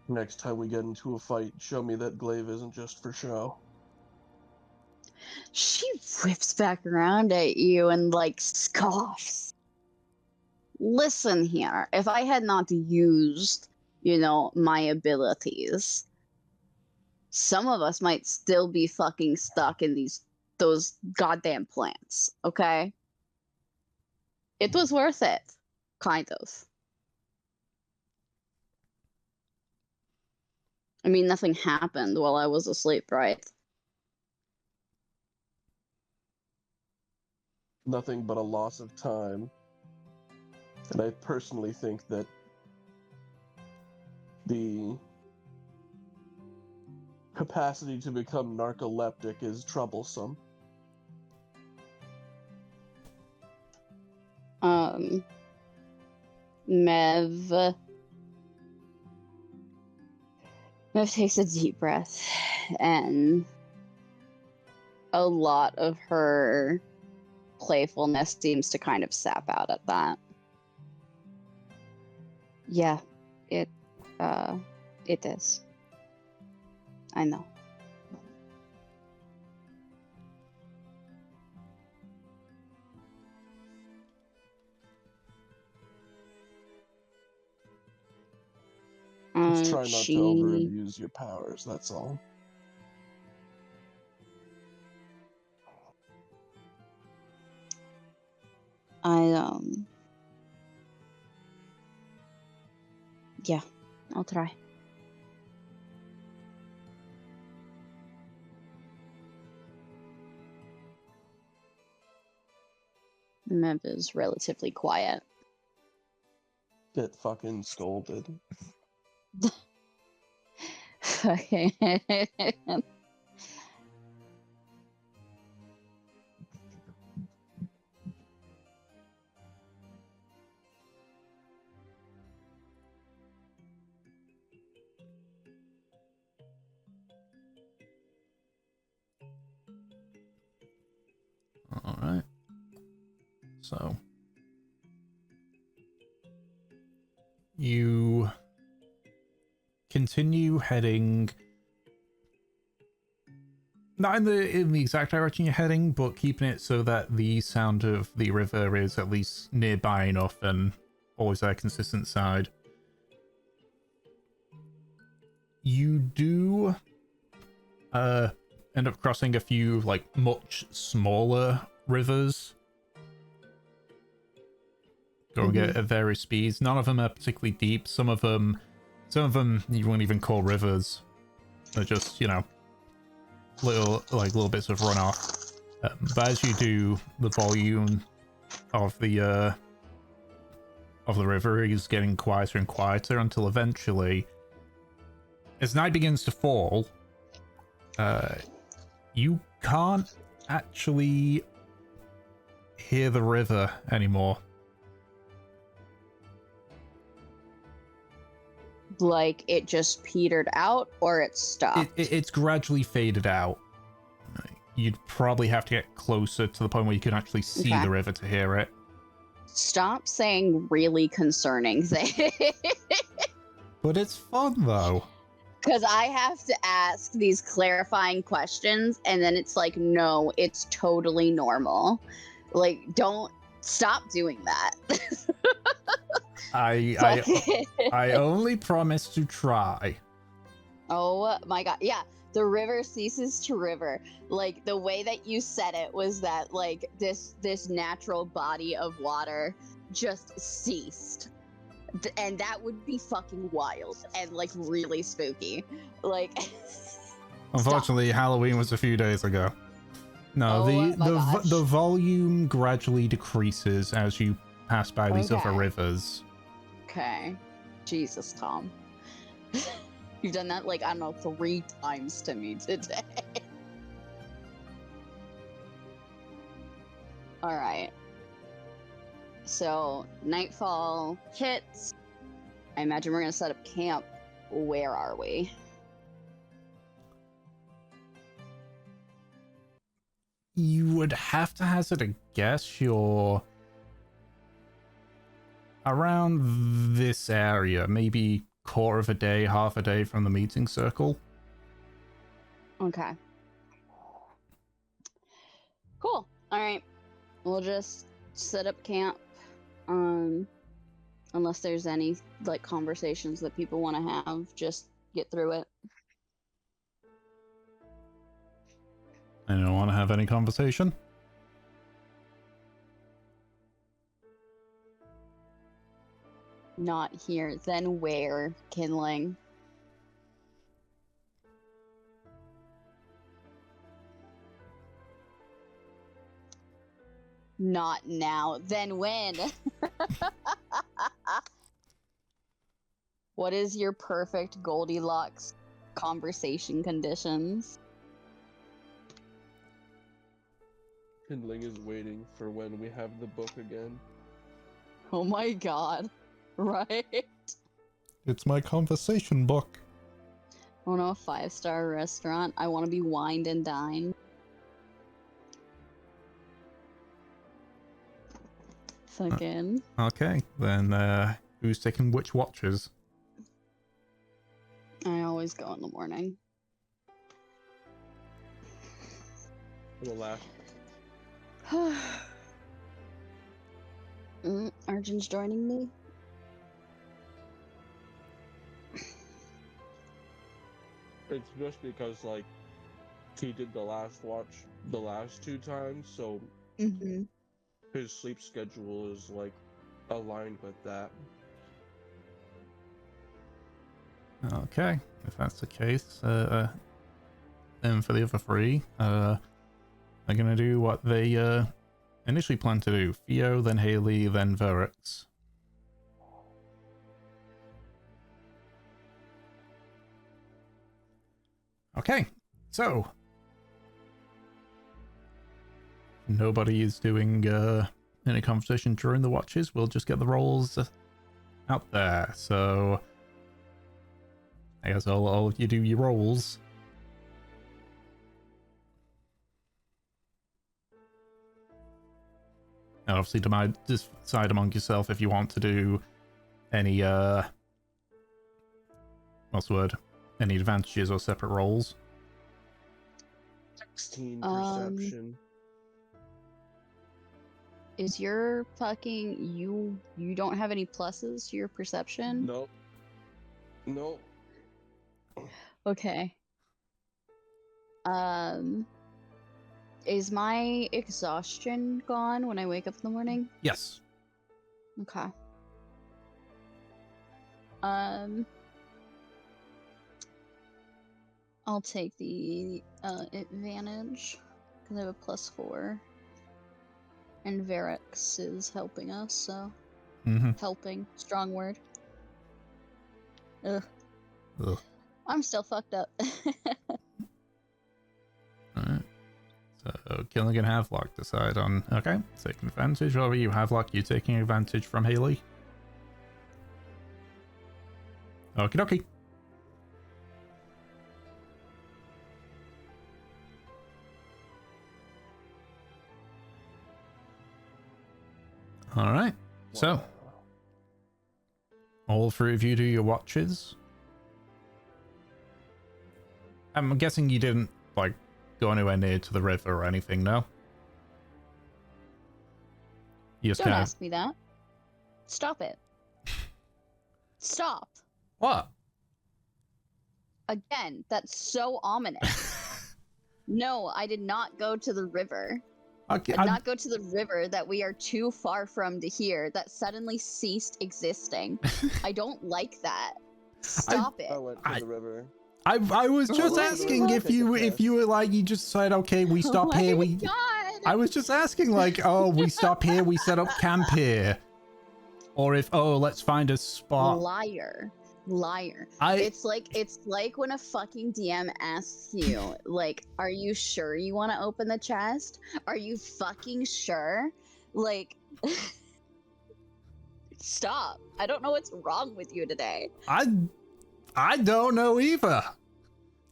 S2: Next time we get into a fight, show me that glaive isn't just for show.
S4: She whips back around at you and, like, scoffs. Listen here, if I had not used, you know, my abilities, some of us might still be fucking stuck in those goddamn plants, okay? It was worth it. Kind of. I mean, nothing happened while I was asleep, right?
S2: Nothing but a loss of time. And I personally think that the capacity to become narcoleptic is troublesome.
S4: Mev takes a deep breath, and a lot of her playfulness seems to kind of sap out at that. Yeah, it is. I know.
S2: Just try not to overabuse your powers, that's all.
S4: Yeah, I'll try. Mev is relatively quiet.
S2: Get fucking scolded.
S4: Okay.
S1: All right. So you continue heading, not in the exact direction you're heading, but keeping it so that the sound of the river is at least nearby enough and always at a consistent side. You do end up crossing a few like much smaller rivers. going at various speeds. None of them are particularly deep. Some of them you wouldn't even call rivers. They're just, you know, little bits of runoff. But as you do, the volume of the river is getting quieter and quieter until eventually, as night begins to fall, you can't actually hear the river anymore.
S4: Like it just petered out, or it stopped?
S1: It's gradually faded out. You'd probably have to get closer to the point where you can actually see the river to hear it.
S4: Stop saying really concerning things.
S1: But it's fun, though.
S4: Because I have to ask these clarifying questions, and then it's like, no, it's totally normal. Like, don't stop doing that.
S1: I only promise to try.
S4: Oh my god. Yeah, the river ceases to river. Like, the way that you said it was that, like, this natural body of water just ceased. And that would be fucking wild and, like, really spooky. Like,
S1: unfortunately, Halloween was a few days ago. No,
S4: oh
S1: the volume gradually decreases as you pass by these other rivers.
S4: Okay. Jesus, Tom. You've done that, like, I don't know, 3 times to me today. Alright. So, nightfall hits. I imagine we're gonna set up camp. Where are we?
S1: You would have to hazard a guess. You're around this area, maybe quarter of a day, half a day from the meeting circle.
S4: Okay. Cool. Alright. We'll just set up camp. Unless there's any, like, conversations that people want to have, just get through it.
S1: I don't want to have any conversation.
S4: Not here. Then where, Kindling? Not now. Then when? What is your perfect Goldilocks conversation conditions?
S2: Kindling is waiting for when we have the book again.
S4: Oh my god. Right?
S1: It's my conversation book.
S4: I want a 5-star restaurant. I want to be wined and dined. Fucking.
S1: Okay, then who's taking which watches?
S4: I always go in the morning.
S2: For the last.
S4: Arjun's joining me.
S2: It's just because, like, he did the last watch the last 2 times, so his sleep schedule is, like, aligned with that.
S1: Okay, if that's the case, then for the other 3, they're gonna do what they initially planned to do. Theo, then Haley, then Verix. Okay, so nobody is doing any conversation during the watches. We'll just get the rolls out there. So I guess all of you do your rolls. And obviously decide among yourself if you want to do any what's the word? Any advantages or separate rolls.
S2: 16 perception.
S4: Is your fucking you don't have any pluses to your perception?
S2: Nope. Nope.
S4: Okay. Is my exhaustion gone when I wake up in the morning?
S1: Yes.
S4: Okay. I'll take the advantage because I have a +4, and Varix is helping us, so helping, strong word. Ugh.
S1: Ugh.
S4: I'm still fucked up.
S1: Alright. So Killing and Havelock decide on taking advantage. Or you Havelock, you taking advantage from Haley. Okie dokie. Alright. So all three of you do your watches. I'm guessing you didn't like go anywhere near to the river or anything, no? You just
S4: Don't
S1: kind of...
S4: ask me that. Stop it. Stop.
S1: What?
S4: Again, that's so ominous. No, I did not go to the river.
S1: Okay,
S4: I did not go to the river that we are too far from to hear that suddenly ceased existing. I don't like that. Stop
S2: I
S4: it.
S2: went to the river.
S1: I was just
S2: Oh,
S1: asking
S2: really?
S1: if you were like, you just said, okay, we stop
S4: Oh
S1: here,
S4: my
S1: we...
S4: God.
S1: I was just asking like, oh, we stop here, we set up camp here. Or if, oh, let's find a spot.
S4: Liar. Liar.
S1: I...
S4: It's like when a fucking DM asks you, like, are you sure you want to open the chest? Are you fucking sure? Like, stop. I don't know what's wrong with you today.
S1: I don't know either.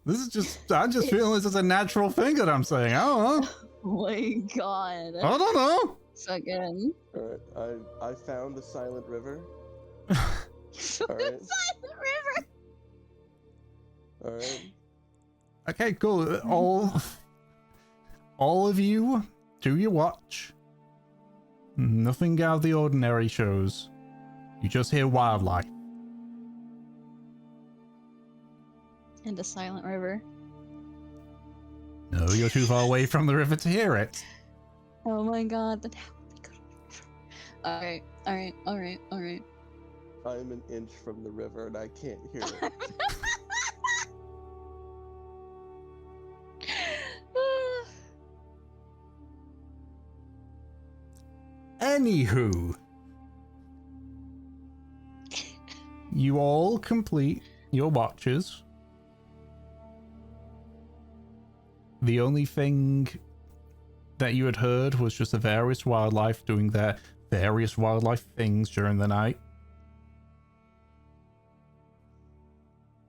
S1: This is just, I'm just feeling this is a natural thing that I'm saying. I don't know.
S4: Oh my God.
S1: I don't know.
S4: Fucking.
S2: Alright, I found the silent river.
S4: Silent
S2: Alright.
S4: river.
S2: Alright.
S1: Okay, cool. All of you do your watch. Nothing out of the ordinary shows. You just hear wildlife.
S4: And a silent river.
S1: No, you're too far away from the river to hear it.
S4: Oh my God. Then how would we go to the river? Alright.
S2: I'm an inch from the river and I can't hear it.
S1: Anywho, you all complete your watches. The only thing that you had heard was just the various wildlife doing their various wildlife things during the night.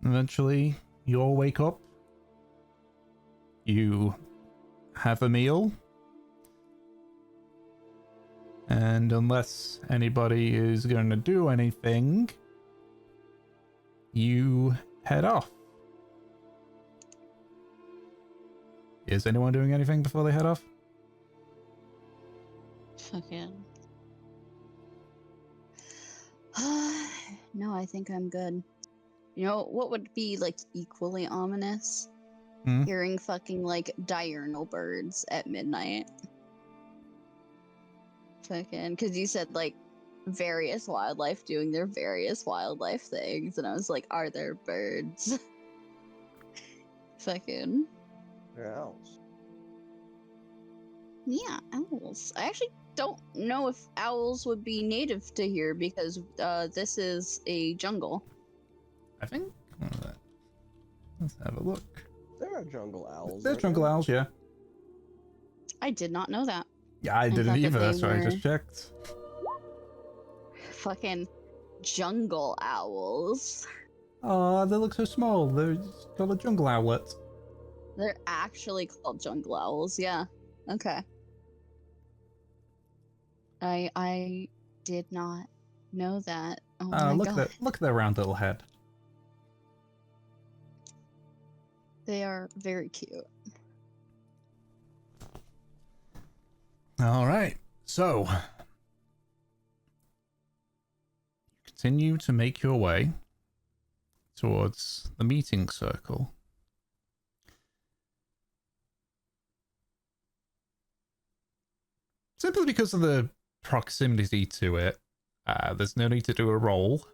S1: Eventually, you all wake up. You have a meal. And unless anybody is going to do anything, you head off. Is anyone doing anything before they head off?
S4: Fucking. No, I think I'm good. You know what would be like equally ominous?
S1: Hmm?
S4: Hearing fucking like diurnal birds at midnight. Fucking, because you said like various wildlife doing their various wildlife things, and I was like, are there birds? Fucking.
S2: They're owls.
S4: Yeah, owls. I actually don't know if owls would be native to here because this is a jungle.
S1: I think. Let's have a look.
S2: There are jungle owls.
S1: There's jungle owls, yeah.
S4: I did not know that.
S1: Yeah, I didn't
S4: thought that
S1: either.
S4: they
S1: That's why I
S4: were-
S1: just checked.
S4: Fucking jungle owls.
S1: Oh, they look so small. They're called a jungle owlet.
S4: They're actually called jungle owls, yeah. Okay. I did not know that. Oh my
S1: Look
S4: god.
S1: at look at their round little head.
S4: They are very cute.
S1: All right. So, you continue to make your way towards the meeting circle. Simply because of the proximity to it, There's no need to do a roll.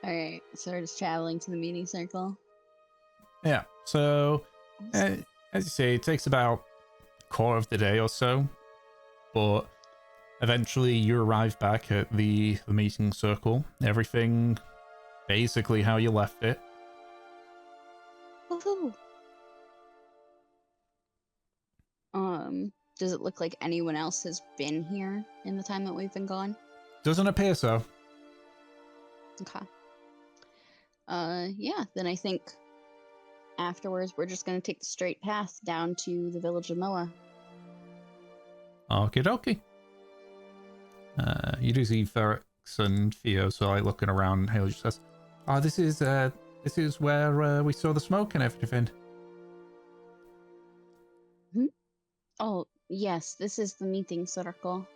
S4: Alright, so we're just traveling to the meeting circle.
S1: Yeah, so as you say, it takes about a quarter of the day or so, but eventually you arrive back at the meeting circle. Everything basically how you left it.
S4: Woohoo! Does it look like anyone else has been here in the time that we've been gone?
S1: Doesn't appear so.
S4: Okay. Yeah, then I think afterwards we're just gonna take the straight path down to the village of Moa.
S1: Okie dokie. You do see Ferrex and Theo, so like looking around. Haley just says, "Oh, this is where we saw the smoke and everything."
S4: Oh, yes, this is the meeting circle.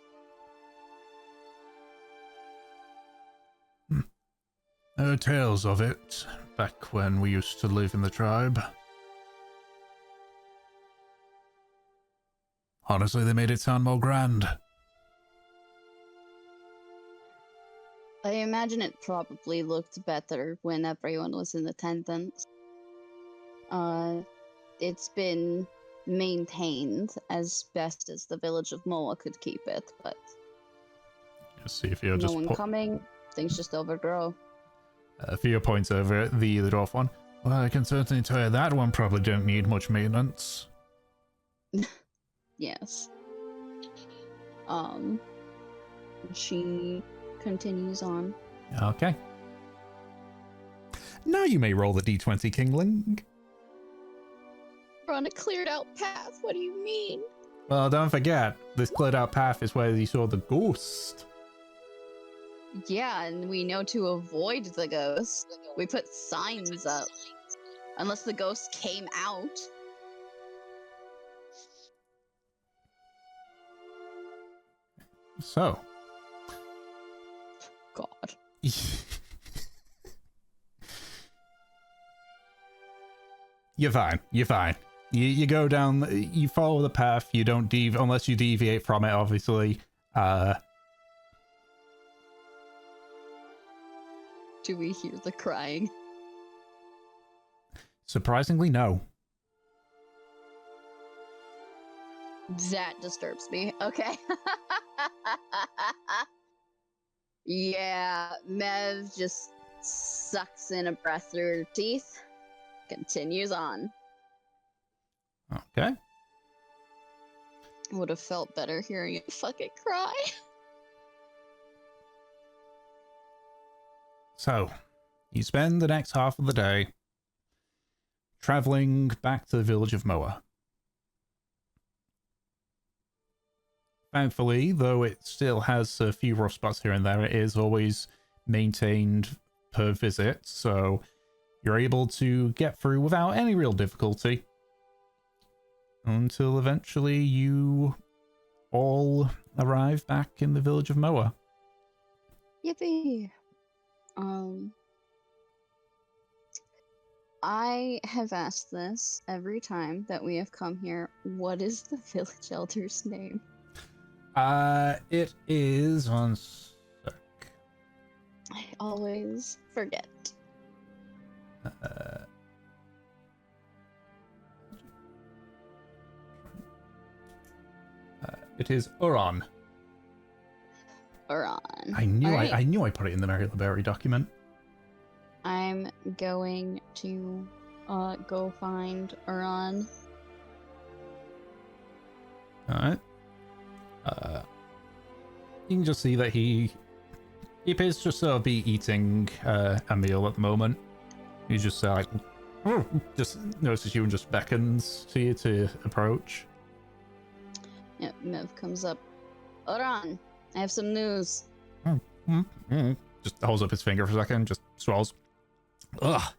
S1: Tales of it back when we used to live in the tribe. Honestly, they made it sound more grand.
S4: I imagine it probably looked better when everyone was in attendance. It's been maintained as best as the village of Moa could keep it, but
S1: Let's see if you're
S4: no
S1: just
S4: one coming, things just overgrow.
S1: Theo points over at the dwarf one. Well, I can certainly tell you that one probably don't need much maintenance.
S4: Yes. She continues on.
S1: Okay. Now you may roll the d20, Kingling.
S4: We're on a cleared out path, what do you mean?
S1: Well, don't forget, this cleared out path is where you saw the ghost.
S4: Yeah, and we know to avoid the ghost. We put signs up. Unless the ghost came out.
S1: So.
S4: God.
S1: You're fine. You're fine. You go down, you follow the path, you don't unless you deviate from it, obviously.
S4: Do we hear the crying?
S1: Surprisingly, no.
S4: That disturbs me. Okay. Yeah, Mev just sucks in a breath through her teeth. Continues on.
S1: Okay.
S4: Would have felt better hearing it fucking cry.
S1: So, you spend the next half of the day traveling back to the village of Moa. Thankfully, though it still has a few rough spots here and there, it is always maintained per visit, so you're able to get through without any real difficulty. Until eventually you all arrive back in the village of Moa.
S4: Yippee! I have asked this every time that we have come here. What is the village elder's name?
S1: It is on sec.
S4: I always forget.
S1: It is Uron.
S4: Uron.
S1: I knew
S4: Alright.
S1: I knew I put it in the Mary Berry document.
S4: I'm going to go find Uron.
S1: Alright. You can just see that he appears to sort of be eating a meal at the moment. He's just like, just notices you and just beckons to you to approach.
S4: Yep, Mev comes up. Uron, I have some news.
S1: Just holds up his finger for a second, just swallows. Ugh.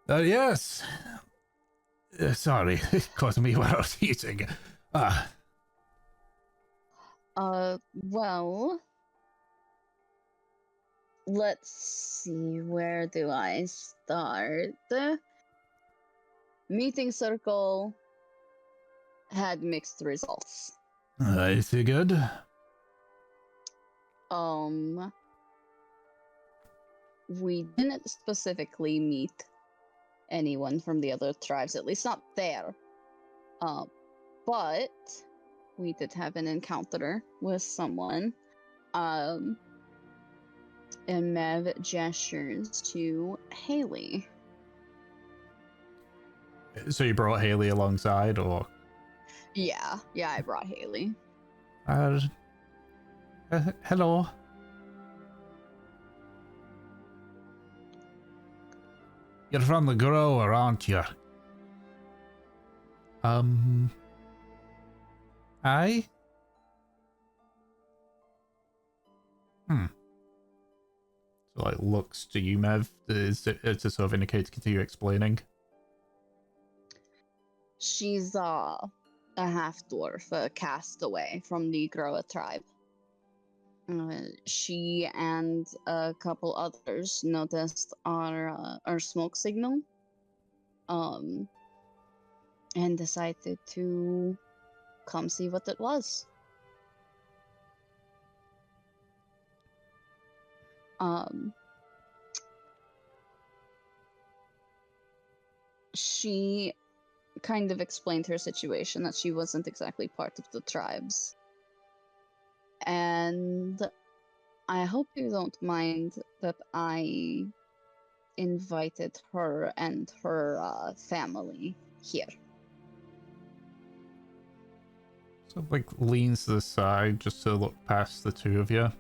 S1: Yes. Sorry, it caught me while I was eating.
S4: Well, let's see, where do I start? Meeting circle had mixed results.
S1: I figured.
S4: We didn't specifically meet anyone from the other tribes, at least not there. But we did have an encounter with someone. And Mev gestures to Haley.
S1: So you brought Haley alongside, or?
S4: Yeah, I brought Haley.
S1: Hello. You're from the grower, aren't you? I? So, like, looks to you, Mev, to sort of indicate to continue explaining.
S4: She's a half-dwarf, a castaway from the Groa tribe. She and a couple others noticed our smoke signal, and decided to come see what it was. She kind of explained her situation, that she wasn't exactly part of the tribes. And I hope you don't mind that I invited her and her family here.
S1: So, like, leans to the side just to look past the two of you.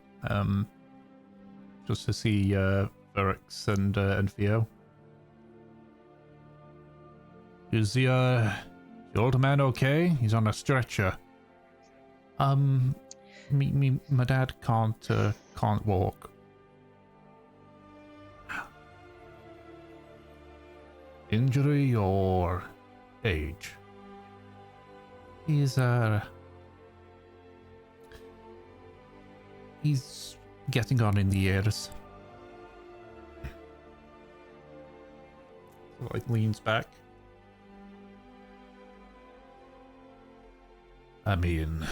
S1: Just to see Verix and Theo. Is the old man okay? He's on a stretcher. My dad can't walk. Injury or age? He's getting on in the years. So, like, leans back. I mean,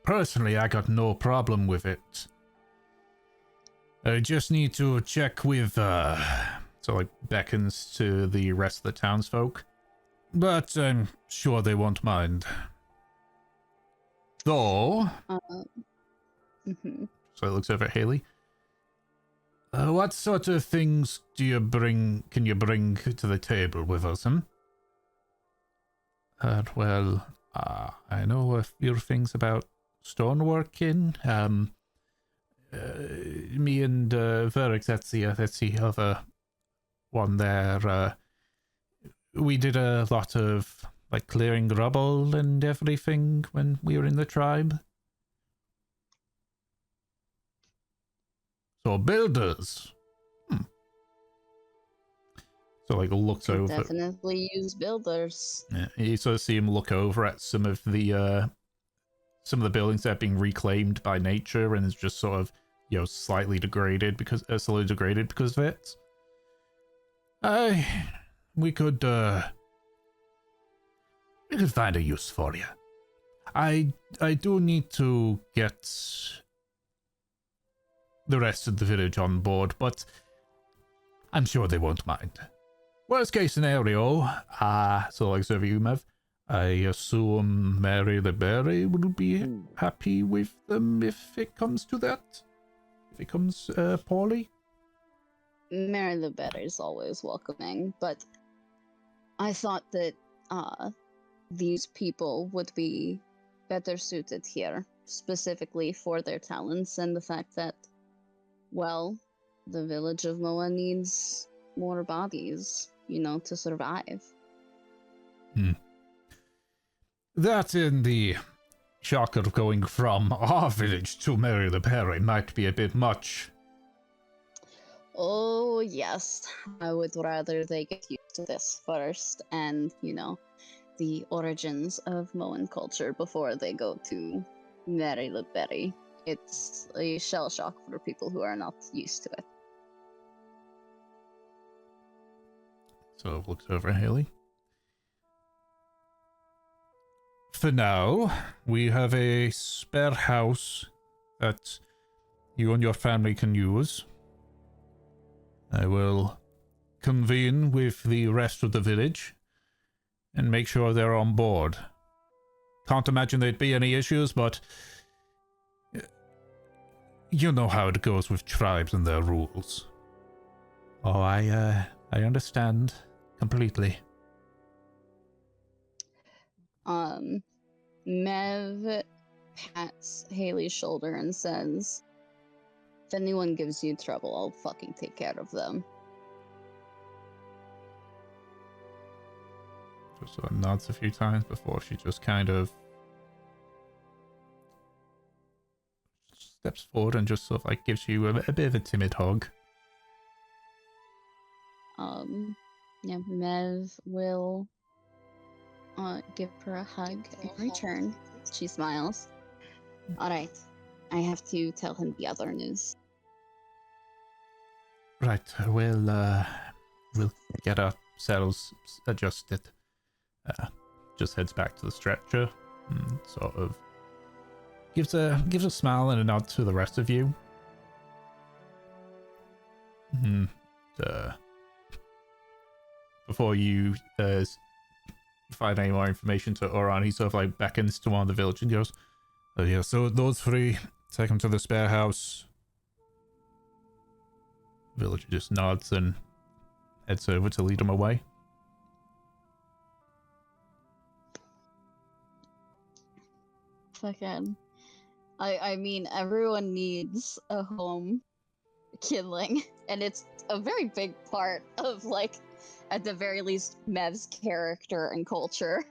S1: personally, I got no problem with it. I just need to check with, so, like, beckons to the rest of the townsfolk. But I'm sure they won't mind. Though... So it looks over at Haley. What sort of things can you bring to the table with us, well, I know a few things about stoneworking. Me and Verix, that's the other one there. We did a lot of, like, clearing rubble and everything when we were in the tribe. So, builders. So, like, looks
S4: Could
S1: over.
S4: definitely use builders.
S1: Yeah, you sort of see him look over at some of the buildings that are being reclaimed by nature and is just sort of, you know, slightly degraded because of it. We could find a use for you. I do need to get the rest of the village on board, but I'm sure they won't mind. Worst case scenario, so like Mev, I assume Mary the Berry will be happy with them if it comes to that. If it comes poorly.
S4: Mary the Berry is always welcoming, but I thought that these people would be better suited here, specifically for their talents and the fact that, well, the village of Moa needs more bodies, you know, to survive.
S1: That in the shock of going from our village to Mary the Berry might be a bit much.
S4: Oh, yes. I would rather they get used to this first and, you know, the origins of Moan culture before they go to Mary the Berry. It's a shell shock for people who are not used to it.
S1: So looks over at Haley. For now, we have a spare house that you and your family can use. I will convene with the rest of the village and make sure they're on board. Can't imagine there'd be any issues, but you know how it goes with tribes and their rules. Oh, I understand completely.
S4: Mev pats Haley's shoulder and says, if anyone gives you trouble, I'll fucking take care of them.
S1: Just sort of nods a few times before she just kind of steps forward and just sort of like gives you a bit of a timid hug.
S4: Yeah, Mev will give her a hug in return. She smiles. Alright, I have to tell him the other news.
S1: Right, we'll get our saddles adjusted. Just heads back to the stretcher and sort of gives a smile and a nod to the rest of you. Before you find any more information to Oran, he sort of like beckons to one of the village and goes, "Oh yeah, so those three, take them to the spare house." Villager just nods and heads over to lead them away.
S4: Fucking. I mean, everyone needs a home kindling, and it's a very big part of, like, at the very least, Mev's character and culture.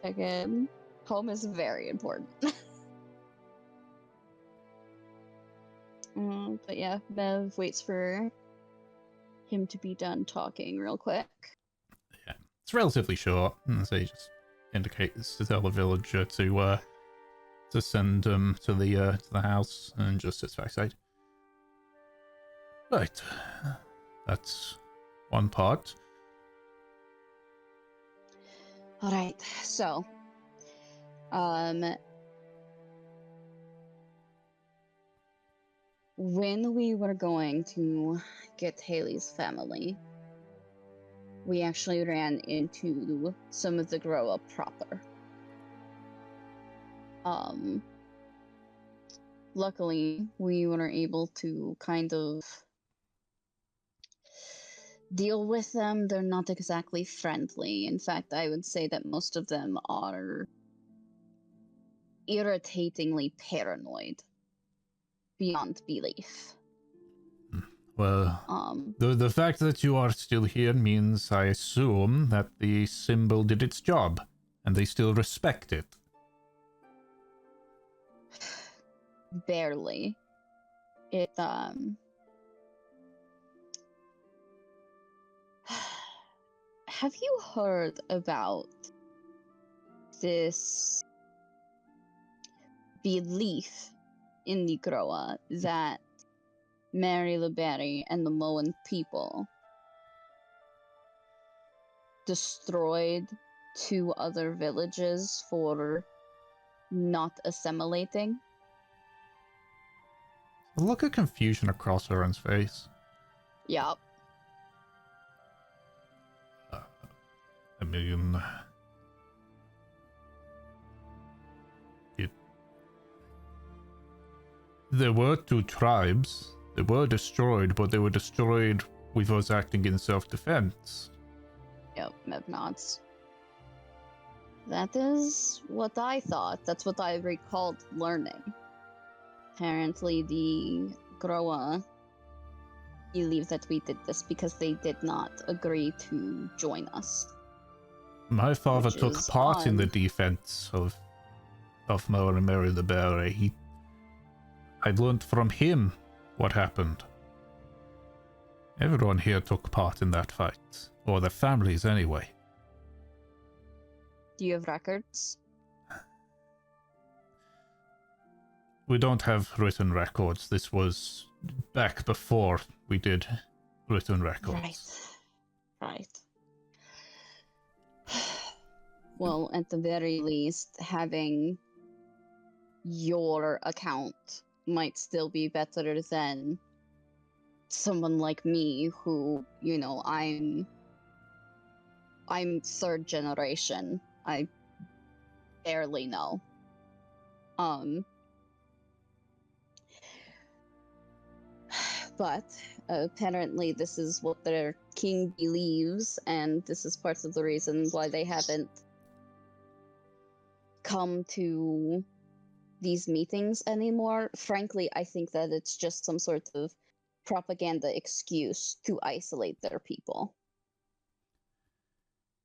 S4: Again, home is very important. But yeah, Mev waits for him to be done talking real quick.
S1: Yeah, it's relatively short, so he just indicates to tell the villager to send him to the house and just sits backside. Right, that's one part.
S4: Alright, so, when we were going to get Haley's family, we actually ran into some of the grow-up proper. Luckily, we were able to kind of deal with them. They're not exactly friendly. In fact, I would say that most of them are irritatingly paranoid beyond belief.
S1: Well, the fact that you are still here means, I assume, that the symbol did its job, and they still respect it.
S4: Barely. It, have you heard about this belief in the Groa that Mary LeBerry and the Moan people destroyed 2 other villages for not assimilating?
S1: A look of confusion across Oren's face.
S4: Yup.
S1: I mean, there were 2 tribes. They were destroyed, but they were destroyed with us acting in self-defense.
S4: Yep, Mev nods. That is what I thought. That's what I recalled learning. Apparently, the Groa believe that we did this because they did not agree to join us.
S1: My father
S4: Which
S1: took
S4: is
S1: part in the
S4: odd.
S1: defense of Moa and Mary the Bear. I learned from him what happened. Everyone here took part in that fight, or their families anyway.
S4: Do you have records?
S1: We don't have written records. This was back before we did written records.
S4: Right. Well, at the very least, having your account might still be better than someone like me who, you know, I'm third generation. I barely know. But apparently this is what their king believes, and this is part of the reason why they haven't come to these meetings anymore. Frankly, I think that it's just some sort of propaganda excuse to isolate their people.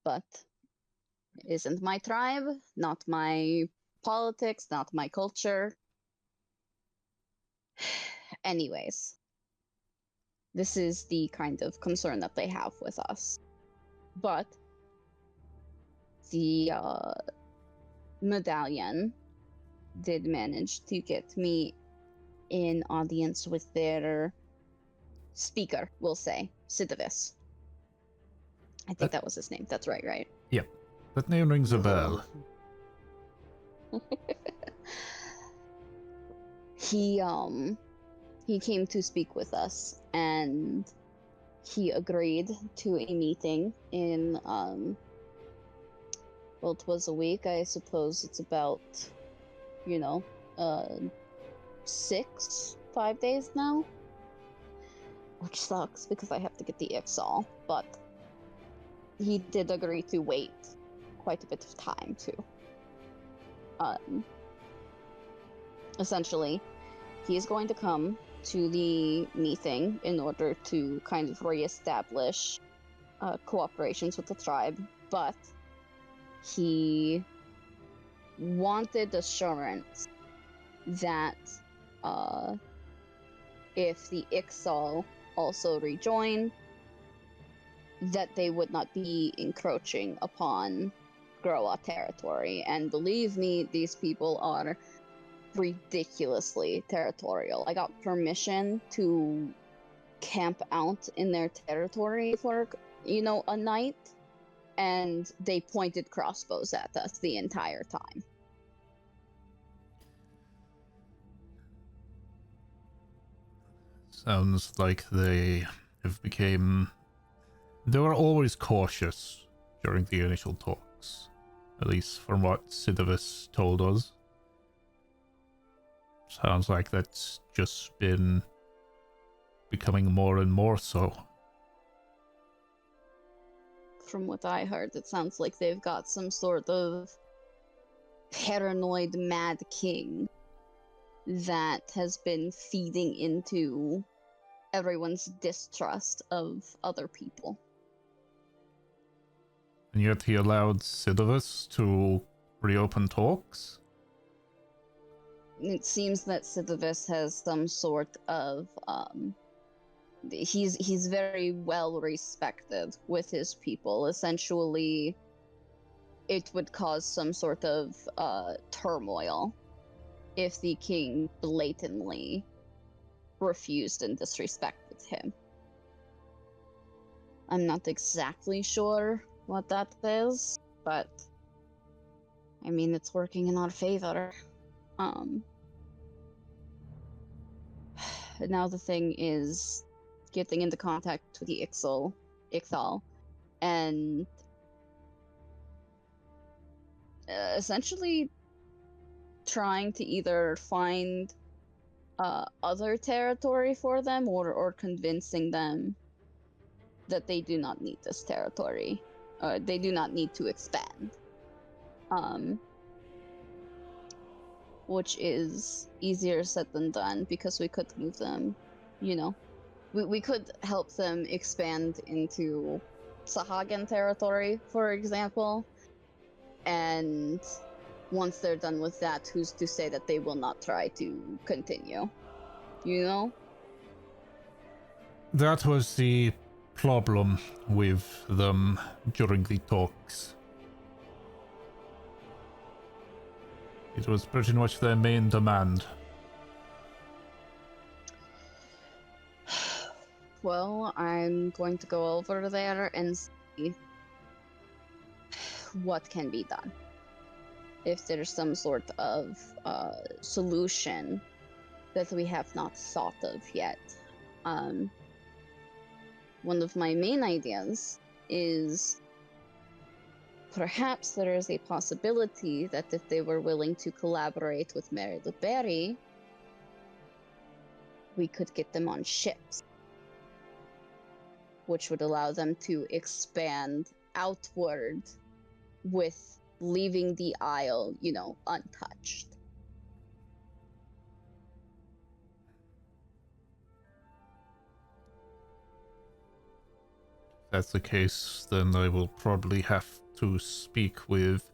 S4: But it isn't my tribe, not my politics, not my culture. Anyways, this is the kind of concern that they have with us. But the medallion did manage to get me in audience with their speaker, we'll say, Sidivis. I think that was his name. That's right?
S1: Yep. That name rings a bell.
S4: He came to speak with us, and he agreed to a meeting in well, it was a week. I suppose it's about, you know, 5 days now, which sucks because I have to get the Ixal, but he did agree to wait quite a bit of time too. Essentially, he is going to come to the meeting in order to kind of reestablish cooperations with the tribe, but he wanted assurance that if the Ixal also rejoined, that they would not be encroaching upon Groa territory. And believe me, these people are ridiculously territorial. I got permission to camp out in their territory for, you know, a night, and they pointed crossbows at us the entire time.
S1: Sounds like they have become... They were always cautious during the initial talks, at least from what Sidivis told us. Sounds like that's just been becoming more and more so.
S4: From what I heard, it sounds like they've got some sort of paranoid mad king that has been feeding into everyone's distrust of other people.
S1: And yet he allowed Sidivis to reopen talks?
S4: It seems that Sidivis has some sort of he's very well respected with his people. Essentially, it would cause some sort of turmoil if the king blatantly refused and disrespected him. I'm not exactly sure what that is, but I mean, it's working in our favor. Now the thing is getting into contact with the Ixal, and essentially trying to either find other territory for them, or convincing them that they do not need this territory, or they do not need to expand. Which is easier said than done, because we could move them, you know. We could help them expand into Sahagan territory, for example, and once they're done with that, who's to say that they will not try to continue, you know?
S1: That was the problem with them during the talks. It was pretty much their main demand.
S4: Well, I'm going to go over there and see what can be done. If there's some sort of solution that we have not thought of yet. One of my main ideas is perhaps there is a possibility that if they were willing to collaborate with Mary the Berry, we could get them on ships, which would allow them to expand outward with leaving the Isle, untouched.
S1: If that's the case, then I will probably have to speak with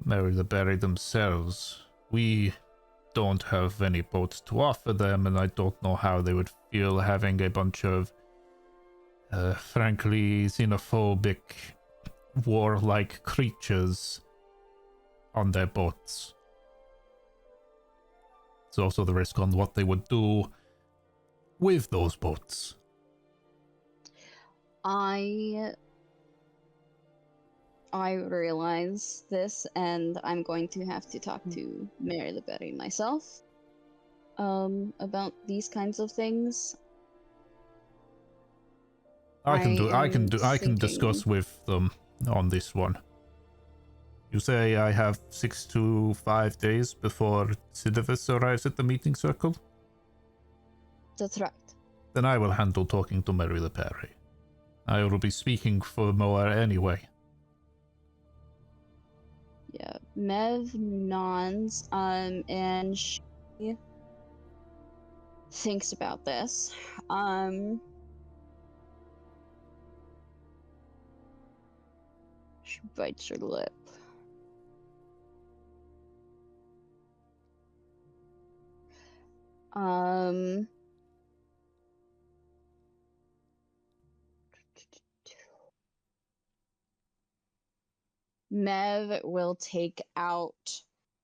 S1: Mary the Berry themselves. We don't have any boats to offer them, and I don't know how they would feel having a bunch of, frankly, xenophobic, warlike creatures on their boats. There's also the risk on what they would do with those boats.
S4: I realize this, and I'm going to have to talk to Mary the Berry myself about these kinds of things.
S1: I can
S4: thinking...
S1: discuss with them on this one. You say I have 6 to 5 days before Sidivus arrives at the meeting circle?
S4: That's right.
S1: Then I will handle talking to Mary the Berry. I will be speaking for Moa anyway.
S4: Yeah, Mev nods, and she thinks about this. She bites her lip. Mev will take out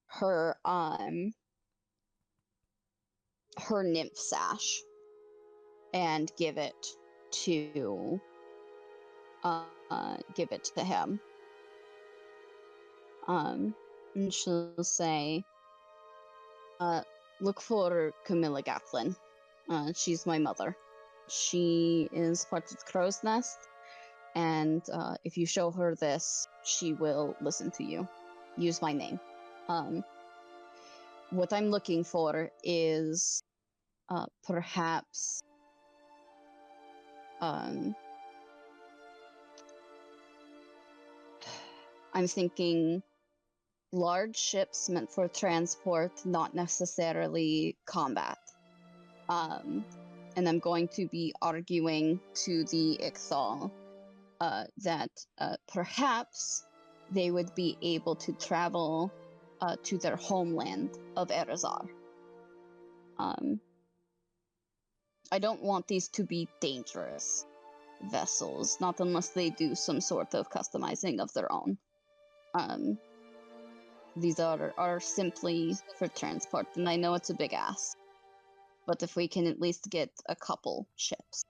S4: her nymph sash and give it to him. And she'll say, look for Camilla Gatlin. She's my mother. She is part of the crow's nest, and if you show her this, she will listen to you. Use my name. What I'm looking for is perhaps I'm thinking large ships meant for transport, not necessarily combat. And I'm going to be arguing to the Ixal that perhaps they would be able to travel to their homeland of Erazar. I don't want these to be dangerous vessels, not unless they do some sort of customizing of their own. These are simply for transport, and I know it's a big ask, but if we can at least get a couple ships.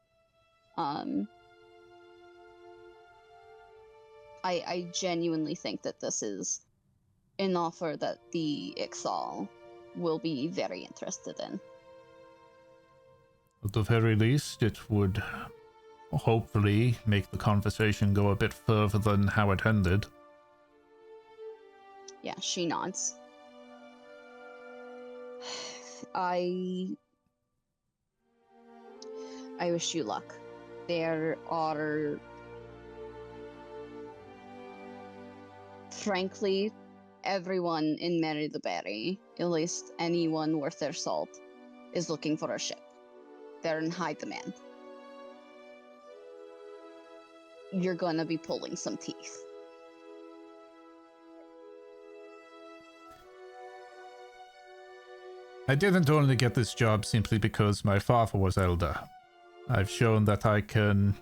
S4: I genuinely think that this is an offer that the Ixal will be very interested in.
S1: At the very least, it would hopefully make the conversation go a bit further than how it ended.
S4: Yeah, she nods. I wish you luck. There are, frankly, everyone in Mary the Berry, at least anyone worth their salt, is looking for a ship. They're in high demand. You're gonna be pulling some teeth.
S1: I didn't only get this job simply because my father was elder. I've shown that I can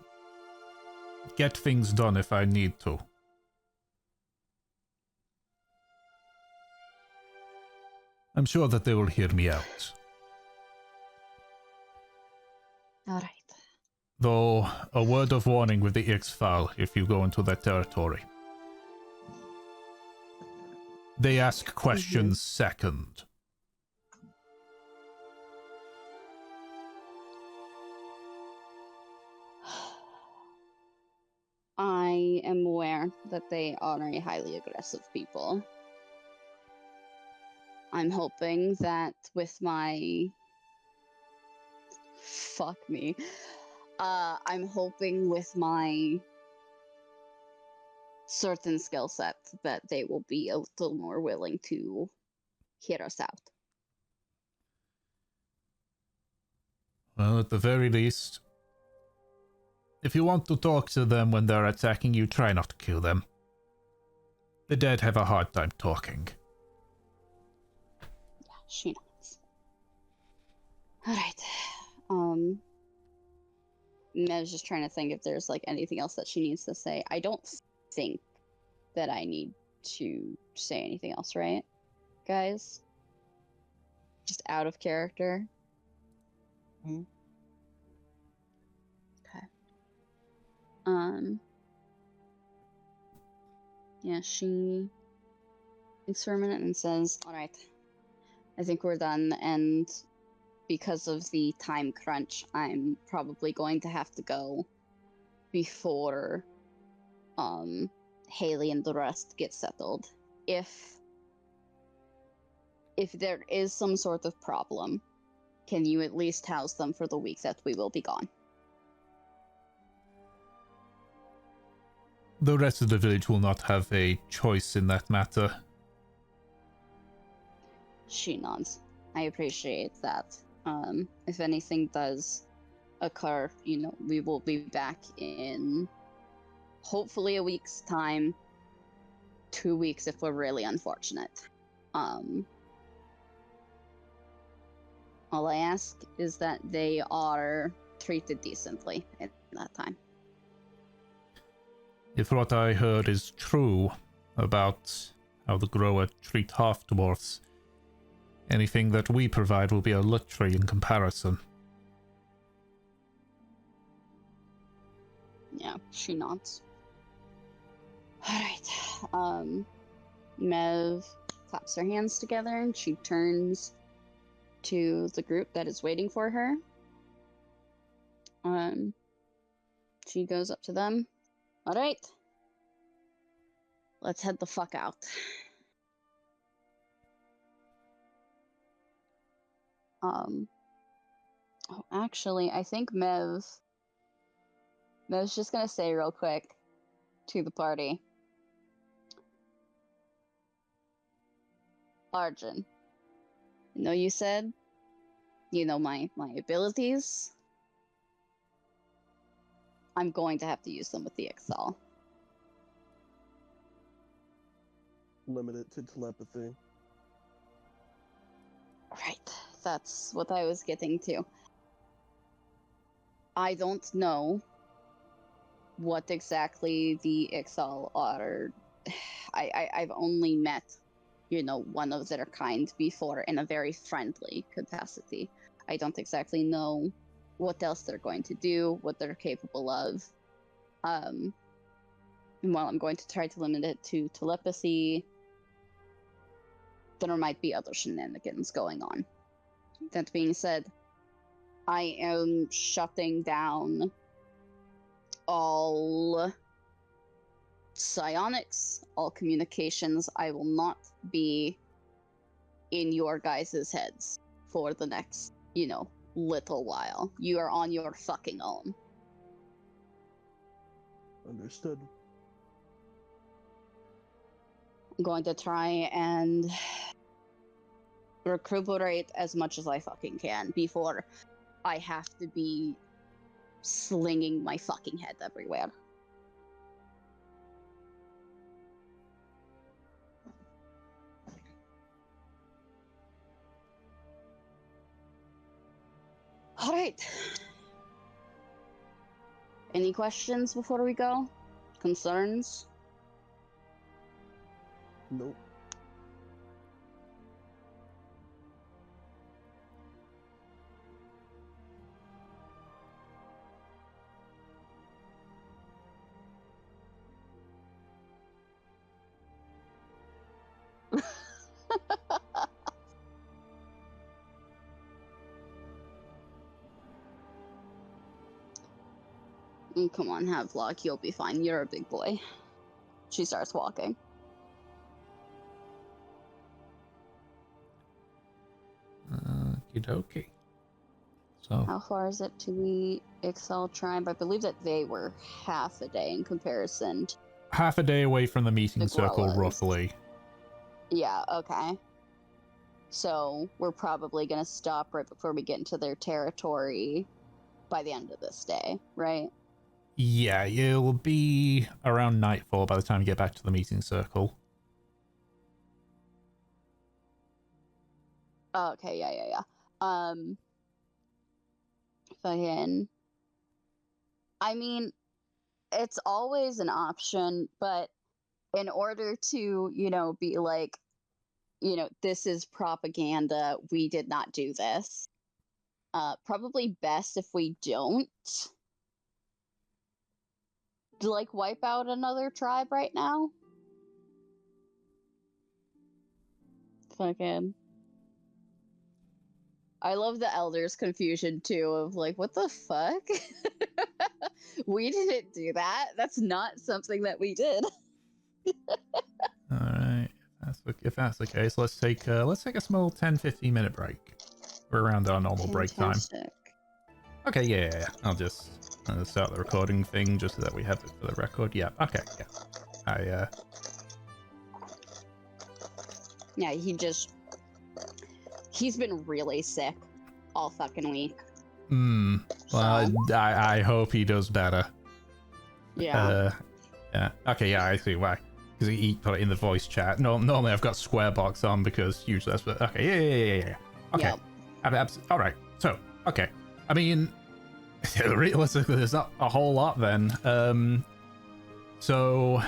S1: get things done if I need to. I'm sure that they will hear me out.
S4: All right.
S1: Though, a word of warning with the Ixfal if you go into that territory. They ask questions second.
S4: I am aware that they are a highly aggressive people. I'm hoping that with my... Fuck me. I'm hoping with my certain skill set that they will be a little more willing to hear us out.
S1: Well, at the very least, if you want to talk to them when they're attacking you, try not to kill them. The dead have a hard time talking.
S4: Yeah, she knows. Alright. Mev's just trying to think if there's like anything else that she needs to say. I don't think that I need to say anything else, right? Guys? Just out of character.
S2: Hmm.
S4: Okay. Yeah, she thinks for a minute and says, alright, I think we're done, and because of the time crunch, I'm probably going to have to go before Haley and the rest get settled. If there is some sort of problem, can you at least house them for the week that we will be gone?
S1: The rest of the village will not have a choice in that matter.
S4: She nods. I appreciate that. If anything does occur, we will be back in hopefully a week's time, 2 weeks if we're really unfortunate. All I ask is that they are treated decently at that time.
S1: If what I heard is true about how the grower treat half-dwarfs, anything that we provide will be a luxury in comparison.
S4: Yeah, she nods. Alright, Mev claps her hands together and she turns to the group that is waiting for her. She goes up to them. Alright, let's head the fuck out. Actually, I think Mev's just gonna say real quick to the party. Arjun, you said, my abilities. I'm going to have to use them with the Excel.
S2: Limit it to telepathy.
S4: Right, that's what I was getting to. I don't know what exactly the Excel are. I've only met, one of their kind before in a very friendly capacity. I don't exactly know what else they're going to do, what they're capable of. And while I'm going to try to limit it to telepathy, there might be other shenanigans going on. That being said, I am shutting down all psionics, all communications. I will not be in your guys' heads for the next, little while. You are on your fucking own.
S2: Understood.
S4: I'm going to try and recuperate as much as I fucking can before I have to be slinging my fucking head everywhere. All right. Any questions before we go? Concerns?
S2: Nope.
S4: Come on, have luck. You'll be fine. You're a big boy. She starts walking.
S1: Okie dokie. So
S4: How far is it to the Excel tribe? I believe that they were half a day in comparison to
S1: half a day away from the meeting
S4: the
S1: circle,
S4: Grollas.
S1: roughly.
S4: Yeah, okay. So we're probably going to stop right before we get into their territory by the end of this day, right?
S1: Yeah, it'll be around nightfall by the time you get back to the meeting circle.
S4: Okay, yeah. Fucking. I mean, it's always an option, but in order to, be like, this is propaganda, we did not do this. Probably best if we don't, like, wipe out another tribe right now. Fucking. I love the elders' confusion too of like, what the fuck? We didn't do that. That's not something that we did.
S1: All right. If that's the case, let's take a small 10-15 minute break. We're around our normal break time.
S4: Fantastic.
S1: Okay, yeah. I'll just start the recording thing just so that we have it for the record. Yeah. Okay. Yeah.
S4: Yeah, he's been really sick all fucking week.
S1: Well,
S4: So.
S1: I hope he does better.
S4: Yeah.
S1: Yeah. Okay. Yeah, I see why. Because he put it in the voice chat. No, normally I've got square box on because usually that's. But okay. Yeah. Okay.
S4: Yep.
S1: All right. So, okay. I mean, realistically, there's not a whole lot then. So.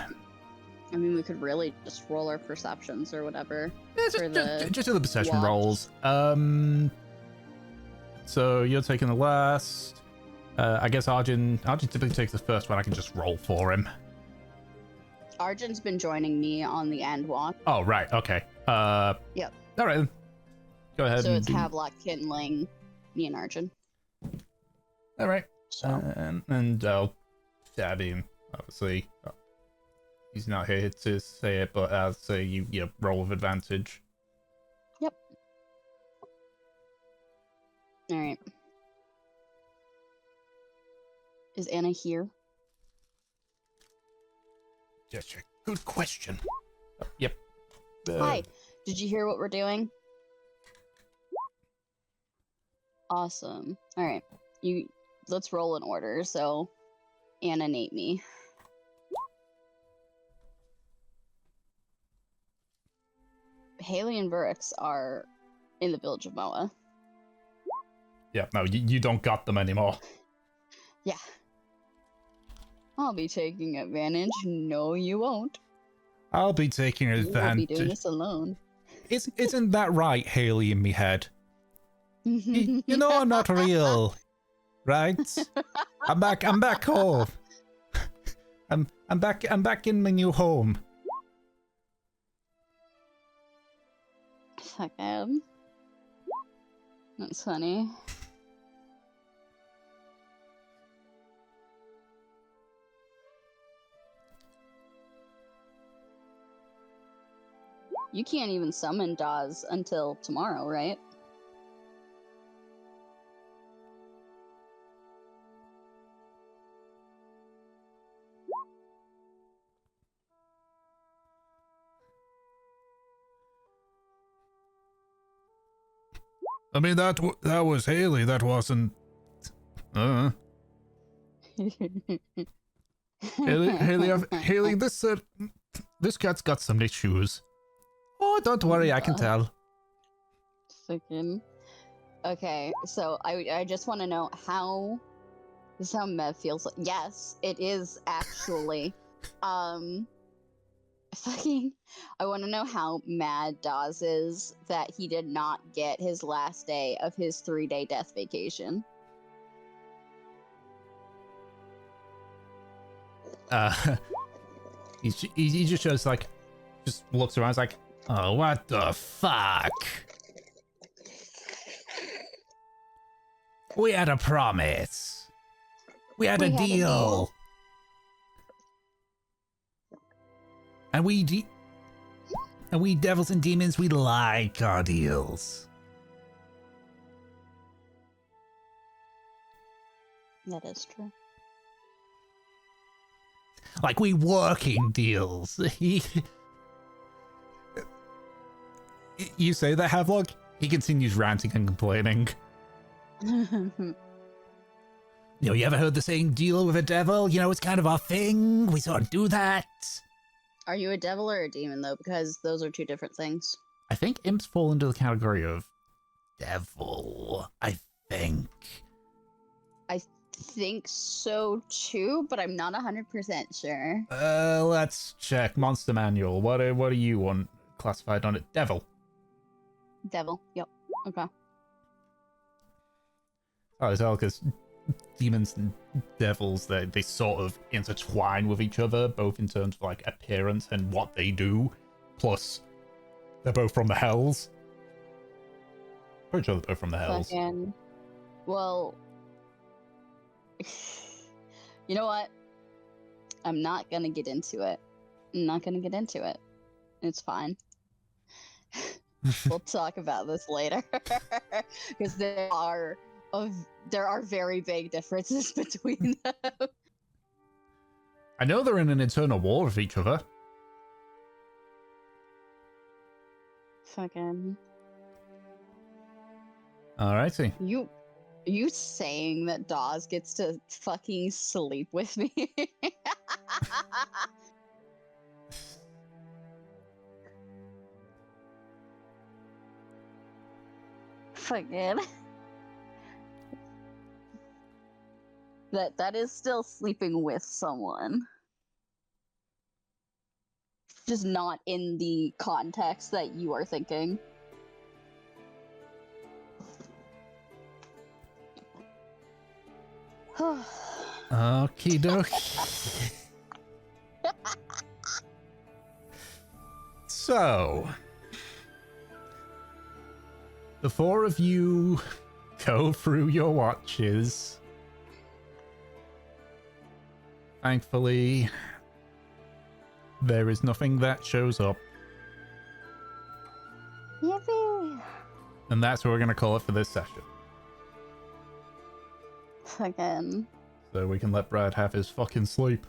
S4: I mean, we could really just roll our perceptions or whatever.
S1: Yeah, just do the perception
S4: watch.
S1: rolls. So you're taking the last. I guess Arjun typically takes the first one. I can just roll for him.
S4: Arjun's been joining me on the end walk.
S1: Oh, right. Okay.
S4: Yep.
S1: All right. Then. Go ahead.
S4: So
S1: and
S4: it's
S1: do...
S4: Havelock, Kindling, me and Arjun.
S1: All right.
S4: So.
S1: And I mean, obviously, he's not here to say it, but I'll say you roll with advantage.
S4: Yep. All right. Is Anna here?
S1: Just a good question. Oh, yep.
S4: Hi. Did you hear what we're doing? Awesome. All right. Let's roll in order. So, Anna, Nate, me. Haley and Burrix are in the village of Moa.
S1: Yeah. No, you don't got them anymore.
S4: Yeah. I'll be taking advantage. No, you won't.
S1: I'll be taking
S4: You will
S1: advantage.
S4: be doing this alone.
S1: Isn't that right, Haley, in me head? You know I'm not real, right? I'm back home. I'm back in my new home.
S4: Fuck him. That's funny. You can't even summon Dawes until tomorrow, right?
S1: I mean that was Haley. That wasn't. Haley, this cat's got some issues. Oh, don't worry, I can tell.
S4: Fucking. Okay, so I just want to know how. This is how Mev feels. Yes, it is actually. Fucking. I want to know how mad Dawes is that he did not get his last day of his 3-day death vacation.
S1: He just shows just looks around. He's like, oh, what the fuck? We had a promise. We had a deal. And we devils and demons, we like our deals.
S4: That is true.
S1: Like we working deals. You say that, Havelock? He continues ranting and complaining. You ever heard the saying, deal with a devil? It's kind of our thing. We sort of do that.
S4: Are you a devil or a demon, though? Because those are two different things.
S1: I think imps fall into the category of devil, I think.
S4: I think so, too, but I'm not 100% sure.
S1: Let's check. Monster Manual. What do you want classified on it? Devil.
S4: Devil. Yep. Okay.
S1: Oh, it's all because demons and devils, they sort of intertwine with each other, both in terms of like appearance and what they do. Plus, they're both from the hells. Pretty sure they're both from the hells.
S4: Fucking... Well... You know what? I'm not gonna get into it. It's fine. We'll talk about this later. Because there are very big differences between them.
S1: I know they're in an eternal war with each other.
S4: Fucking...
S1: Alrighty.
S4: You saying that Dawes gets to fucking sleep with me? Fucking... That is still sleeping with someone. Just not in the context that you are thinking.
S1: Okie dokie. So, the four of you go through your watches. Thankfully, there is nothing that shows up.
S4: Yippee!
S1: And that's what we're going to call it for this session.
S4: Fucking...
S1: So we can let Brad have his fucking sleep.